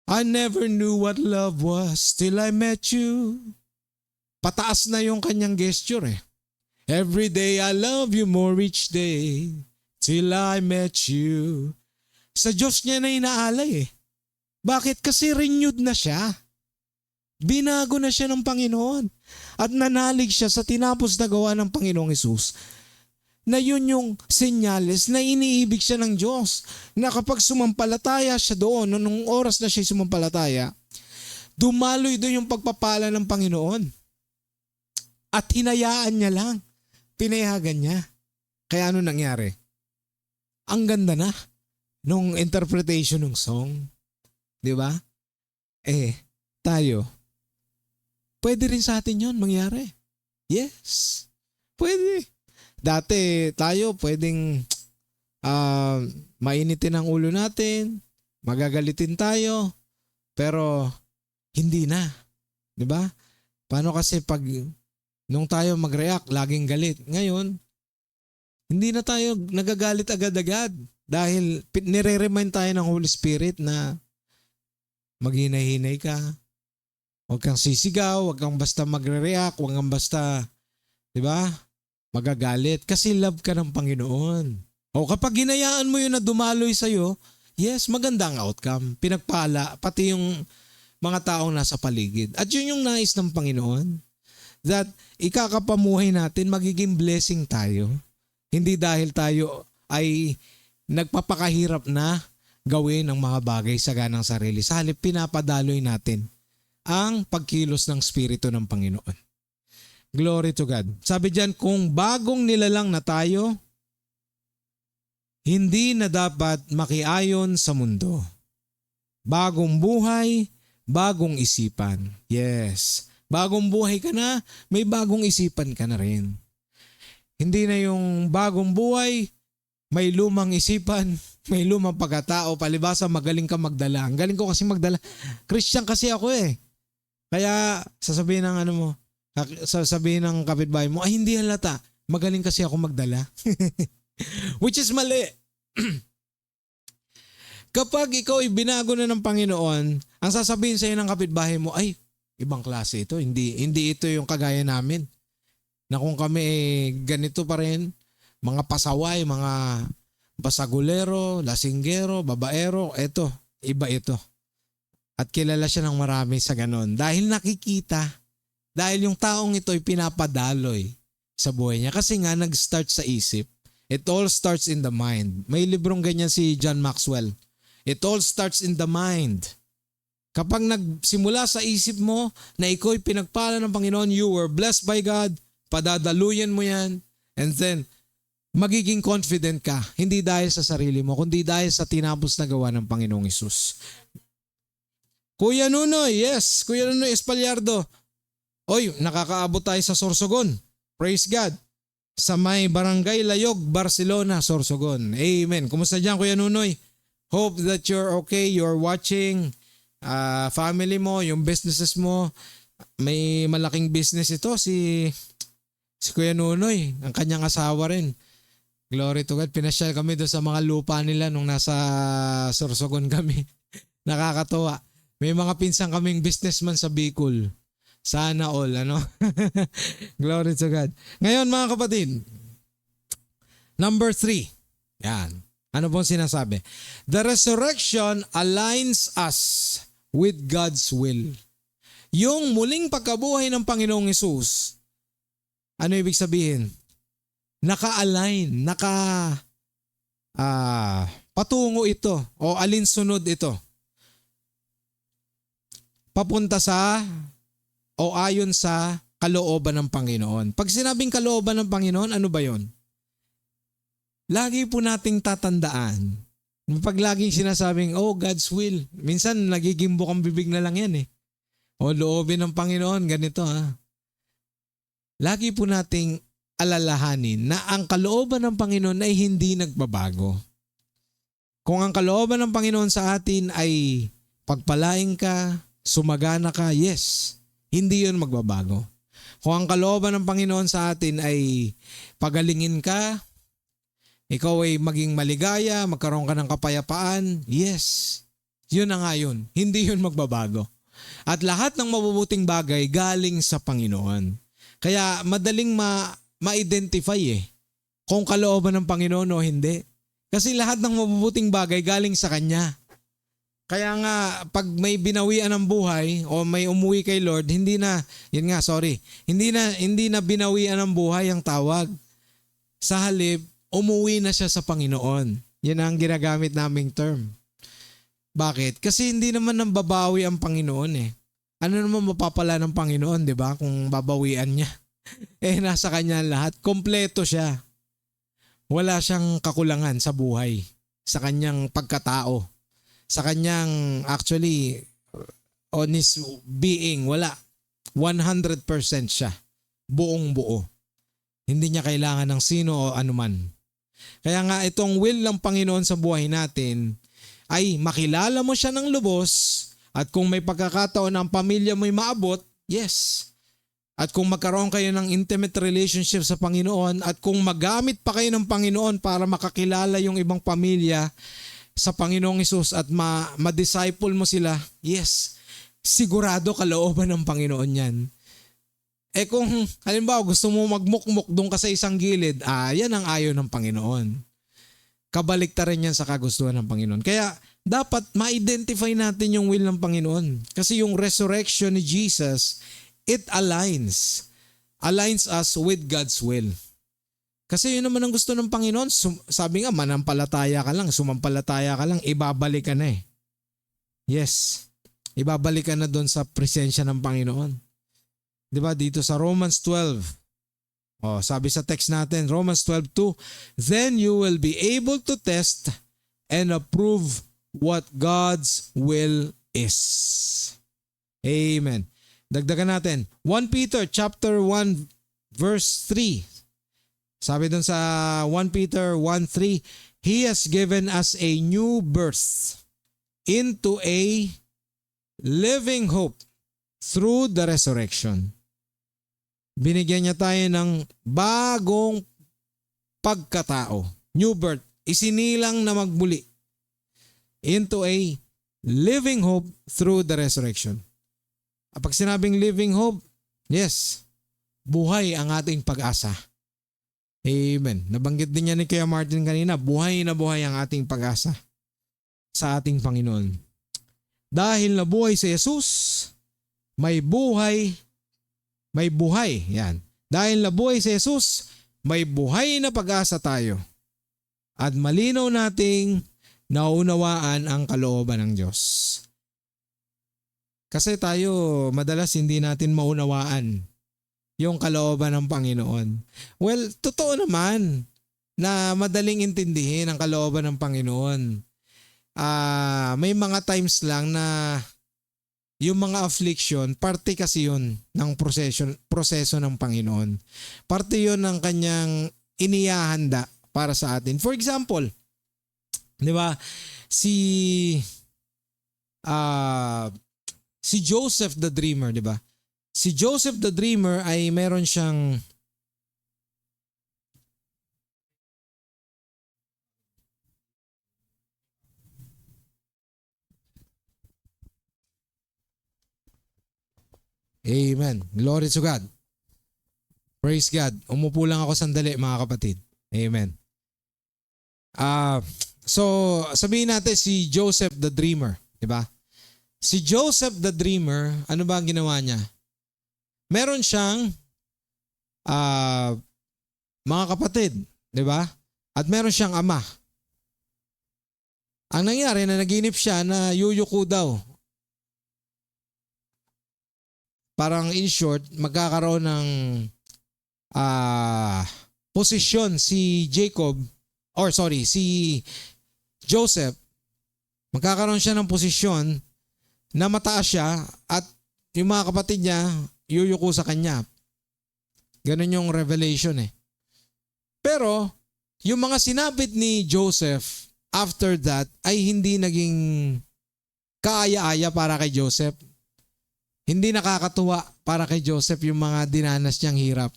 I never knew what love was till I met you. Pataas na yung kanyang gesture eh. Every day I love you more each day till I met you. Sa Diyos niya na inaalay eh. Bakit? Kasi renewed na siya. Binago na siya ng Panginoon. At nanalig siya sa tinapos na gawa ng Panginoong Hesus. Na yun yung senyales na iniibig siya ng Diyos. Na kapag sumampalataya siya doon, nung oras na siya sumampalataya, dumaloy doon yung pagpapala ng Panginoon. At hinayaan niya lang. Pinayagan niya. Kaya ano nangyari? Ang ganda na nung interpretation ng song. Di ba? Tayo. Pwede rin sa atin yun mangyari. Yes. Pwede. Dati tayo pwedeng mainitin ang ulo natin, magagalitin tayo, pero hindi na. Di ba? Paano kasi pag nung tayo mag-react, laging galit. Ngayon, hindi na tayo nagagalit agad-agad dahil nire-remind tayo ng Holy Spirit na maghinay-hinay ka. Huwag kang sisigaw, huwag kang basta magre-react, huwag kang basta, di ba? Magagalit kasi love ka ng Panginoon. O kapag ginayaan mo yun na dumaloy sa'yo, yes, maganda ang outcome. Pinagpala, pati yung mga taong nasa paligid. At yun yung nais ng Panginoon. That ikakapamuhay natin, magiging blessing tayo. Hindi dahil tayo ay nagpapakahirap na gawin ang mga bagay sa ganang sarili. Sa halip, pinapadaloy natin ang pagkilos ng Espiritu ng Panginoon. Glory to God. Sabi diyan, kung bagong nilalang na tayo, hindi na dapat makiayon sa mundo. Bagong buhay, bagong isipan. Yes. Bagong buhay ka na, may bagong isipan ka na rin. Hindi na yung bagong buhay, may lumang isipan, may lumang pagkatao, palibasa magaling ka magdala. Ang galing ko kasi magdala. Christian kasi ako eh. Kaya sasabihin ng kapitbahay mo, ay hindi halata. Magaling kasi ako magdala. Which is mali. Kapag ikaw ay binago na ng Panginoon, ang sasabihin sa'yo ng kapitbahay mo, ay, ibang klase ito. Hindi ito yung kagaya namin. Na kung kami ganito pa rin, mga pasaway, mga basagulero, lasinggero, babaero, iba ito. At kilala siya ng marami sa ganon. Dahil nakikita, dahil yung taong ito ay pinapadaloy sa buhay niya. Kasi nga nag-start sa isip. It all starts in the mind. May librong ganyan si John Maxwell. It all starts in the mind. Kapag nagsimula sa isip mo na ikaw ay pinagpala ng Panginoon, you were blessed by God, padadaluyan mo yan, and then magiging confident ka. Hindi dahil sa sarili mo, kundi dahil sa tinapos na gawa ng Panginoong Hesus. Kuya Nunoy, yes, Kuya Nunoy Espalyardo. Oy, nakakaabot tayo sa Sorsogon. Praise God. Sa may Barangay Layog, Barcelona, Sorsogon. Amen. Kumusta dyan, Kuya Nunoy? Hope that you're okay, you're watching, family mo, yung businesses mo. May malaking business ito, si Kuya Nunoy, ang kanyang asawa rin. Glory to God. Pinasyal kami doon sa mga lupa nila nung nasa Sorsogon kami. Nakakatuwa. May mga pinsan kaming businessman sa Bicol. Sana all, ano? Glory to God. Ngayon mga kapatid, number 3. Yan. Ano pong sinasabi? The resurrection aligns us with God's will. Yung muling pagkabuhay ng Panginoong Hesus, ano ibig sabihin? Naka-align, patungo ito o alinsunod ito. Papunta sa o ayon sa kalooban ng Panginoon. Pag sinabing kalooban ng Panginoon, ano ba yon? Lagi po nating tatandaan. Pag laging sinasabing, oh, God's will. Minsan, nagiging bukang bibig na lang yan eh. O loobin ng Panginoon, ganito ha. Lagi po nating alalahanin na ang kalooban ng Panginoon ay hindi nagbabago. Kung ang kalooban ng Panginoon sa atin ay pagpalain ka, sumagana ka, yes, hindi yun magbabago. Kung ang kalooban ng Panginoon sa atin ay pagalingin ka, ikaw ay maging maligaya, magkaroon ka ng kapayapaan, yes, yun na nga yun. Hindi yun magbabago. At lahat ng mabubuting bagay galing sa Panginoon. Kaya madaling ma-identify kung kalooban ng Panginoon o hindi. Kasi lahat ng mabubuting bagay galing sa Kanya. Kaya nga, pag may binawian ng buhay o may umuwi kay Lord, hindi na binawian ng buhay ang tawag. Sa halip, umuwi na siya sa Panginoon. Yan ang ginagamit naming term. Bakit? Kasi hindi naman nambabawi ang Panginoon Ano naman mapapala ng Panginoon, di ba? Kung babawian niya. Nasa Kanya lahat. Kompleto siya. Wala siyang kakulangan sa buhay. Sa Kanyang pagkatao. Sa kanyang actually honest being, wala. 100% siya. Buong buo. Hindi niya kailangan ng sino o anuman. Kaya nga itong will ng Panginoon sa buhay natin ay makilala mo siya ng lubos at kung may pagkakataon ang pamilya mo'y maabot, yes. At kung magkaroon kayo ng intimate relationship sa Panginoon at kung magamit pa kayo ng Panginoon para makakilala yung ibang pamilya sa Panginoong Hesus at ma-disciple mo sila, yes, sigurado kalooban ng Panginoon yan. Kung halimbawa gusto mo magmukmuk doon ka sa isang gilid, yan ang ayaw ng Panginoon. Kabaliktaran yan sa kagustuhan ng Panginoon. Kaya dapat ma-identify natin yung will ng Panginoon. Kasi yung resurrection ni Jesus, it aligns us with God's will. Kasi yun naman ang gusto ng Panginoon. Sabi nga, manampalataya ka lang, sumampalataya ka lang, ibabalik ka na Yes, ibabalik ka na doon sa presensya ng Panginoon. Diba dito sa Romans 12, sabi sa text natin, Romans 12:2, then you will be able to test and approve what God's will is. Amen. Dagdagan natin, 1 Peter chapter 1 verse 3. Sabi dun sa 1 Peter 1:3, He has given us a new birth into a living hope through the resurrection. Binigyan niya tayo ng bagong pagkatao. New birth. Isinilang na magmuli. Into a living hope through the resurrection. Pag sinabing living hope, yes, buhay ang ating pag-asa. Amen. Nabanggit din niya ni Kuya Martin kanina, buhay na buhay ang ating pag-asa sa ating Panginoon. Dahil nabuhay si Jesus, may buhay. Yan. Dahil nabuhay si Jesus, may buhay na pag-asa tayo. At malinaw nating naunawaan ang kalooban ng Diyos. Kasi tayo madalas hindi natin maunawaan yung kalooban ng Panginoon. Well, totoo naman na madaling intindihin ang kalooban ng Panginoon. May mga times lang na yung mga affliction, parte kasi yun ng proseso ng Panginoon. Parte yun ng kanyang inihahanda para sa atin. For example, di ba, si Joseph the Dreamer, di ba? Si Joseph the Dreamer ay meron siyang Amen. Glory to God. Praise God. Umupo lang ako sandali mga kapatid. Amen. So sabihin natin si Joseph the Dreamer, di ba? Si Joseph the Dreamer, ano ba ang ginawa niya? Meron siyang mga kapatid, di ba? At meron siyang ama. Ang nangyari na naginip siya na yuyuko daw. Parang in short, magkakaroon ng posisyon si Joseph. Magkakaroon siya ng posisyon na mataas siya at yung mga kapatid niya yuyuko sa kanya. Ganun yung revelation Pero, yung mga sinapit ni Joseph after that ay hindi naging kaaya-aya para kay Joseph. Hindi nakakatuwa para kay Joseph yung mga dinanas niyang hirap.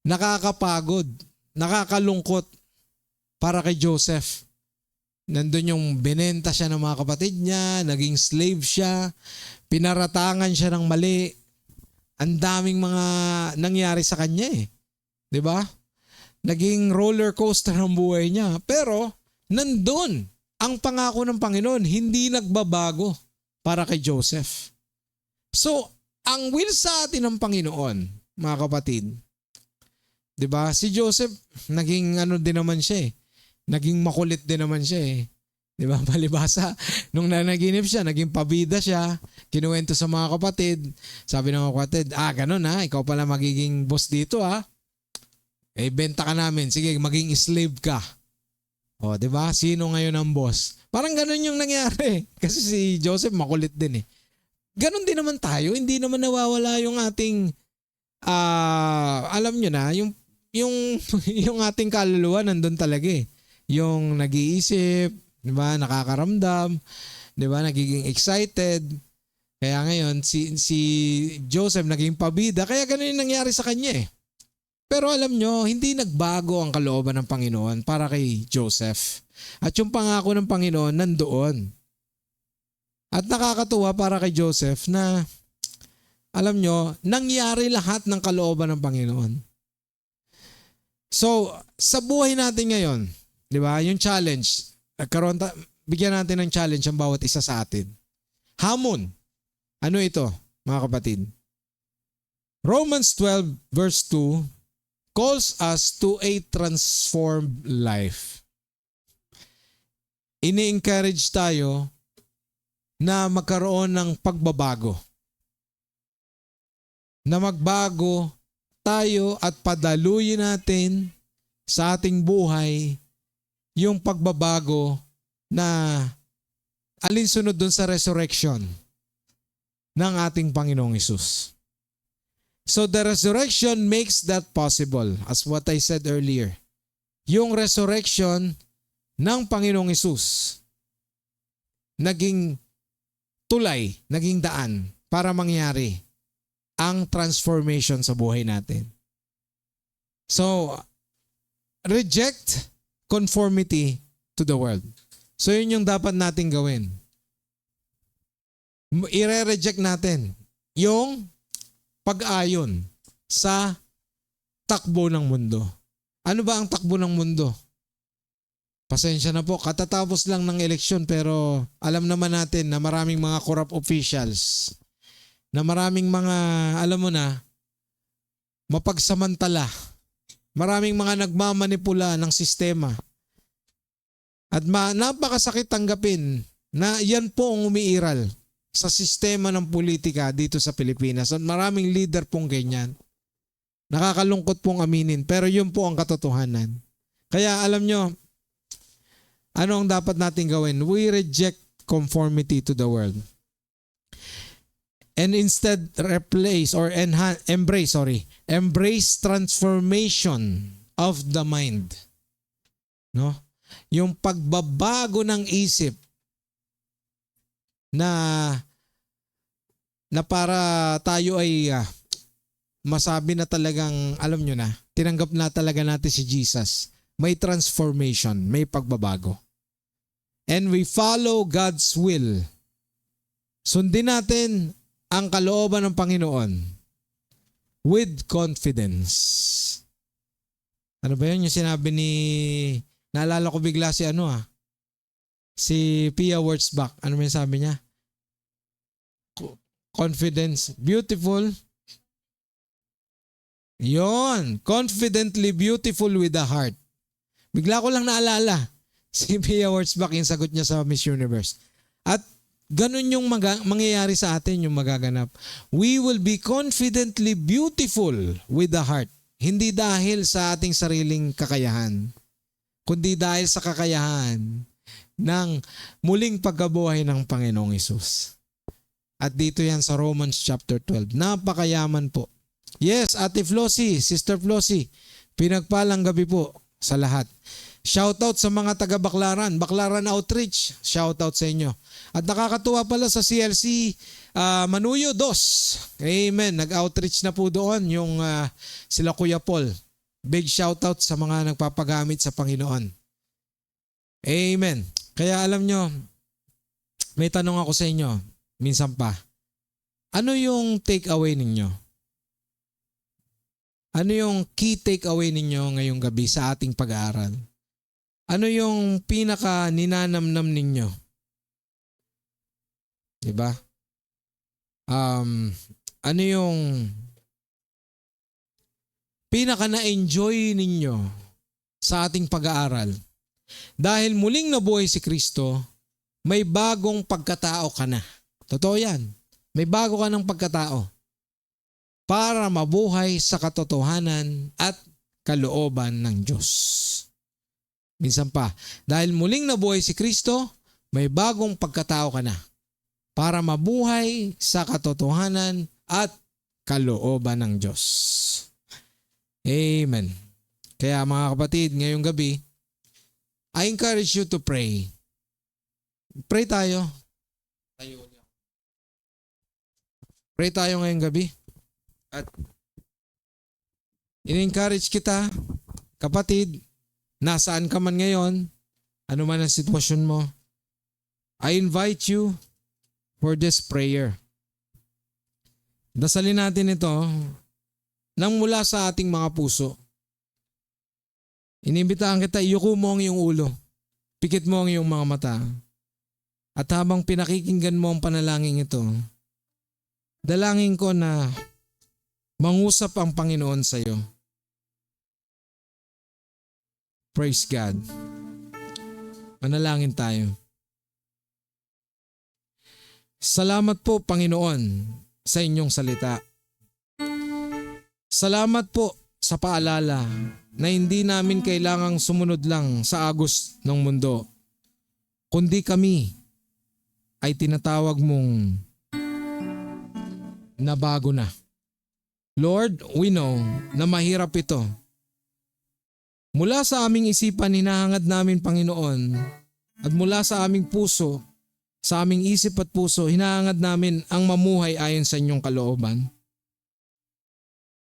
Nakakapagod, nakakalungkot para kay Joseph. Nandun yung binenta siya ng mga kapatid niya, naging slave siya, pinaratangan siya ng mali. Ang daming mga nangyari sa kanya eh. 'Di ba? Naging roller coaster ang buhay niya. Pero nandun ang pangako ng Panginoon, hindi nagbabago para kay Joseph. So, ang will sa atin ng Panginoon, mga kapatid, 'di ba? Si Joseph naging ano din naman siya eh. Naging makulit din naman siya eh. 'Di ba? Palibhasa, nung nanaginip siya, naging pabida siya, kinuwento sa mga kapatid. Sabi ng mga kapatid, ganun ha, ikaw pala magiging boss dito ha. Eh, benta ka namin. Sige, maging slave ka. O, 'di ba? Sino ngayon ang boss? Parang ganun yung nangyari. Kasi si Joseph makulit din eh. Ganun din naman tayo. Hindi naman nawawala yung ating, alam nyo na, yung yung ating kaluluwa nandun talaga eh. Yung nag-iisip, 'di ba, nakakaramdam, 'di ba, nagiging excited. Kaya ngayon si Joseph naging pabida, kaya ganun yung nangyari sa kanya eh. Pero alam nyo, hindi nagbago ang kalooban ng Panginoon para kay Joseph. At yung pangako ng Panginoon nandoon. At nakakatuwa para kay Joseph na, alam nyo, nangyari lahat ng kalooban ng Panginoon. So, sa buhay natin ngayon, di ba, yung challenge, bigyan natin ng challenge ang bawat isa sa atin. Hamon. Ano ito, mga kapatid? Romans 12 verse 2 calls us to a transformed life. Ini-encourage tayo na magkaroon ng pagbabago. Na magbago tayo at padaluyin natin sa ating buhay yung pagbabago na alinsunod dun sa resurrection ng ating Panginoong Hesus. So the resurrection makes that possible, as what I said earlier. Yung resurrection ng Panginoong Hesus naging tulay, naging daan para mangyari ang transformation sa buhay natin. So, reject conformity to the world. So, yun yung dapat natin gawin. I-reject natin yung pag-ayon sa takbo ng mundo. Ano ba ang takbo ng mundo? Pasensya na po, katatapos lang ng eleksyon pero alam naman natin na maraming mga corrupt officials, na maraming mga, alam mo na, mapagsamantala, maraming mga nagmamanipula ng sistema. At napakasakit tanggapin na yan po ang umiiral sa sistema ng politika dito sa Pilipinas. At maraming leader pong ganyan. Nakakalungkot pong aminin, pero yun po ang katotohanan. Kaya alam nyo, ano ang dapat natin gawin? We reject conformity to the world. And instead embrace transformation of the mind. No? Yung pagbabago ng isip na para tayo ay masabi na talagang, alam nyo na, tinanggap na talaga natin si Jesus. May transformation, may pagbabago. And we follow God's will. Sundin natin ang kalooban ng Panginoon with confidence. Ano ba yun? Yung sinabi naalala ko bigla si Pia Wurtzbach. Ano ba yung sabi niya? Confidence. Beautiful. Yon. Confidently beautiful with the heart. Bigla ko lang naalala. Si Pia Wurtzbach, yung sagot niya sa Miss Universe. At ganun yung mangyayari sa atin, yung magaganap. We will be confidently beautiful with the heart. Hindi dahil sa ating sariling kakayahan, kundi dahil sa kakayahan ng muling pagkabuhay ng Panginoong Hesus. At dito yan sa Romans chapter 12. Napakayaman po. Yes, Ate Flossie, Sister Flossie, Pinagpalang gabi po sa lahat. Shoutout sa mga taga Baclaran, Baclaran Outreach, shoutout sa inyo. At nakakatuwa pala sa CLC Manuyo 2. Amen. Nag-outreach na po doon yung sila Kuya Paul. Big shoutout sa mga nagpapagamit sa Panginoon. Amen. Kaya alam nyo, may tanong ako sa inyo, minsan pa. Ano yung take away ninyo? Ano yung key take away ninyo ngayong gabi sa ating pag-aaral? Ano yung pinaka ninanamnam ninyo? Diba? Ano yung pinaka na-enjoy ninyo sa ating pag-aaral? Dahil muling nabuhay si Kristo, may bagong pagkatao ka na. Totoo yan. May bago ka ng pagkatao para mabuhay sa katotohanan at kalooban ng Diyos. Minsan pa, dahil muling nabuhay si Kristo, may bagong pagkatao ka na para mabuhay sa katotohanan at kalooban ng Diyos. Amen. Kaya mga kapatid, ngayong gabi, I encourage you to pray. Pray tayo. Pray tayo ngayong gabi. At in-encourage kita, kapatid, nasaan ka man ngayon, ano man ang sitwasyon mo, I invite you for this prayer. Dasalin natin ito nang mula sa ating mga puso. Inimbitahan kita, iyuko mo ang iyong ulo, pikit mo ang iyong mga mata, at habang pinakikinggan mo ang panalangin ito, dalangin ko na mangusap ang Panginoon sa iyo. Praise God. Manalangin tayo. Salamat po, Panginoon, sa inyong salita. Salamat po sa paalala na hindi namin kailangang sumunod lang sa agos ng mundo, kundi kami ay tinatawag mong na bago na. Lord, we know na mahirap ito. Mula sa aming isipan, hinahangad namin, Panginoon, at mula sa aming puso, sa aming isip at puso, hinahangad namin ang mamuhay ayon sa inyong kalooban.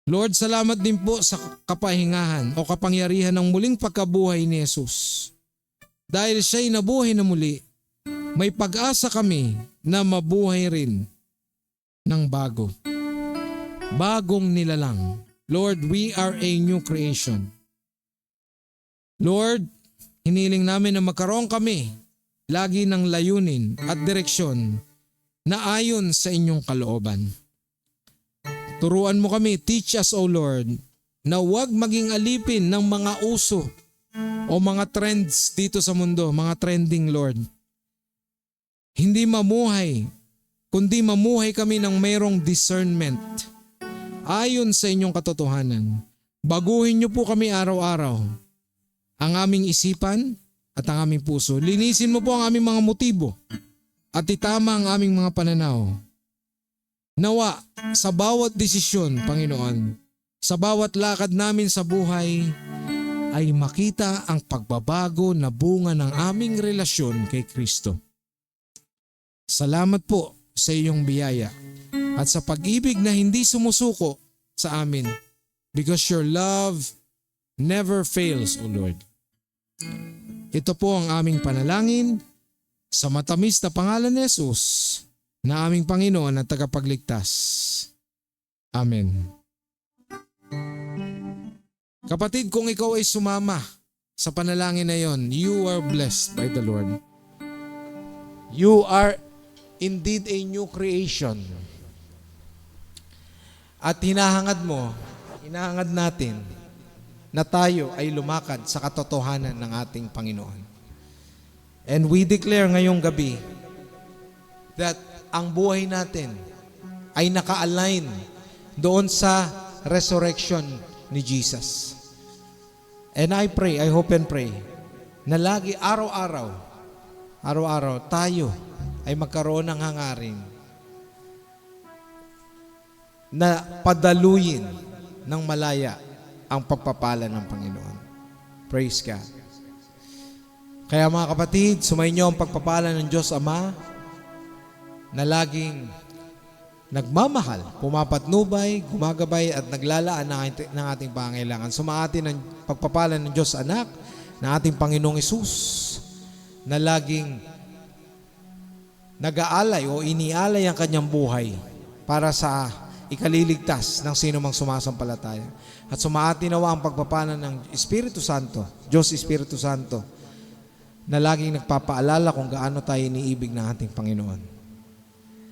Lord, salamat din po sa kapahingahan o kapangyarihan ng muling pagkabuhay ni Jesus. Dahil siya'y nabuhay na muli, may pag-asa kami na mabuhay rin ng bago. Bagong nilalang. Lord, we are a new creation. Lord, hiniling namin na magkaroon kami lagi ng layunin at direksyon na ayon sa inyong kalooban. Turuan mo kami, teach us, O Lord, na huwag maging alipin ng mga uso o mga trends dito sa mundo, mga trending, Lord. Hindi mamuhay, kundi mamuhay kami ng mayroong discernment ayon sa inyong katotohanan. Baguhin niyo po kami araw-araw, ang aming isipan at ang aming puso. Linisin mo po ang aming mga motibo at itama ang aming mga pananaw. Nawa, sa bawat desisyon, Panginoon, sa bawat lakad namin sa buhay, ay makita ang pagbabago na bunga ng aming relasyon kay Kristo. Salamat po sa iyong biyaya at sa pag-ibig na hindi sumusuko sa amin, because your love never fails, O Lord. Ito po ang aming panalangin sa matamis na pangalan ni Jesus, na aming Panginoon at tagapagligtas. Amen. Kapatid, kung ikaw ay sumama sa panalangin na yon, you are blessed by the Lord. You are indeed a new creation. At hinahangad natin na tayo ay lumakad sa katotohanan ng ating Panginoon. And we declare ngayong gabi that ang buhay natin ay naka-align doon sa resurrection ni Jesus. And I pray, I hope and pray, na lagi araw-araw tayo ay magkaroon ng hangarin na padaluyin ng malaya ang pagpapala ng Panginoon. Praise God. Kaya mga kapatid, sumainyo ang pagpapala ng Diyos Ama na laging nagmamahal, pumapatnubay, gumagabay at naglalaan ng ating pangailangan. Sumaatin ang pagpapala ng Diyos Anak na ating Panginoong Hesus na laging nag-aalay o inialay ang kanyang buhay para sa ikaliligtas ng sino mang sumasampalataya. At sumaatin nawa ang pagpapala ng Espiritu Santo, Diyos Espiritu Santo, na laging nagpapaalala kung gaano tayo iniibig ng ating Panginoon.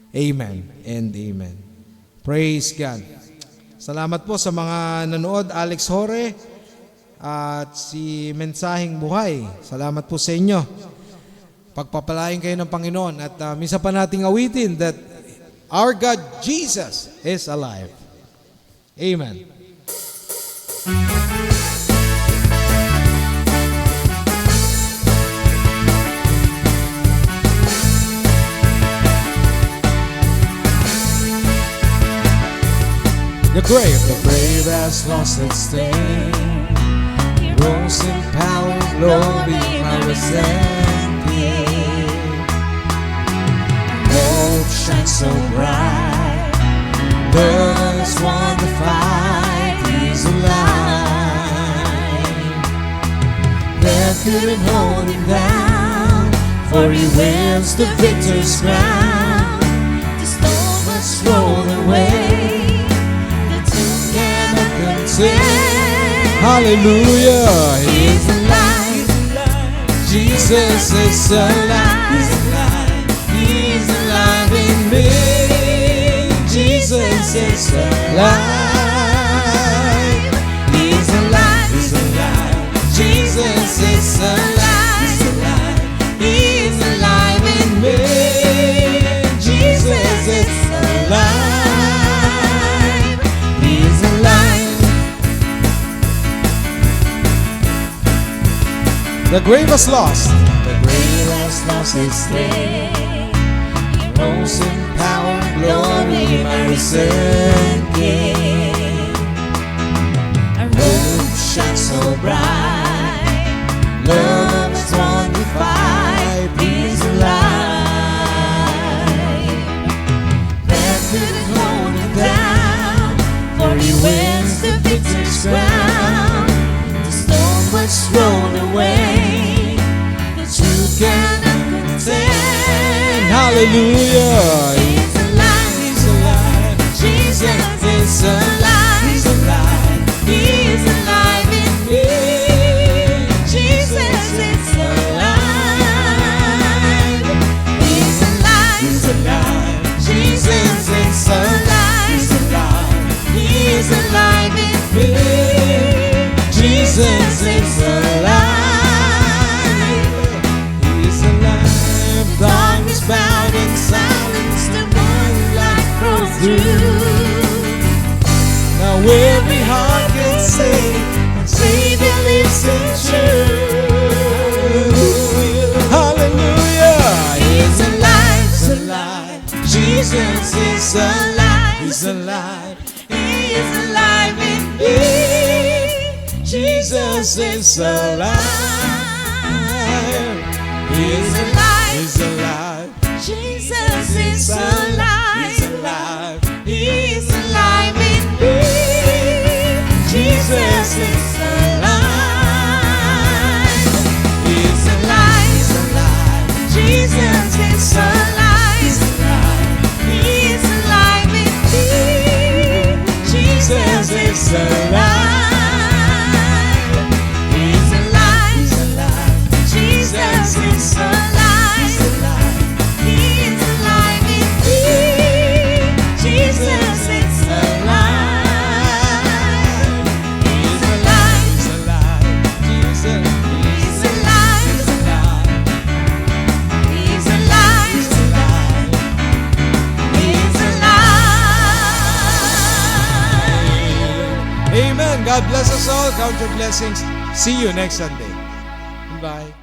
Amen and amen. Praise God. Salamat po sa mga nanood, Alex Hore at si Mensaheng Buhay. Salamat po sa inyo. Pagpapalain kayo ng Panginoon at minsan pa nating awitin that our God Jesus is alive. Amen. The grave has lost its sting. He rose in power and glory, my risen King. Hope shines so bright. Love has won the fight. He's alive. Death couldn't hold him down, for he wears the victor's crown. The storm must roll away. Hallelujah. He's alive. Jesus is alive. He's alive. He's alive in me. Jesus is alive. He's alive. He's alive. Jesus is alive. He's alive. He's alive in me. Jesus is alive. He's alive. The grave was lost. The grave has lost its sting. He rose in power and glory, my risen King. Our hope shines so bright. Love has won the fight. He's alive. Death couldn't hold him down, for he wins the victor's crown. The storm must roll away. Hallelujah. He's alive. He's alive. Jesus is alive. He's alive. He's alive in me. Jesus is alive. He's alive. He's alive. Jesus is alive. He's alive. He's alive in me. Jesus is alive. Darkness bound in silence, the moonlight grows through. Now every heart can say, Savior lives in truth. Hallelujah. He's alive. He's alive. Jesus is alive. He's alive. He is alive in me. Jesus is alive. He is alive. He's alive. Jesus is alive. He's alive. He's alive in me. Jesus is alive. He's alive. He's alive. Jesus is alive. He's alive. He's alive in me. Jesus is alive. He's alive. He's alive. Jesus is alive. Amen. God bless us all. Count your blessings. See you next Sunday. Bye.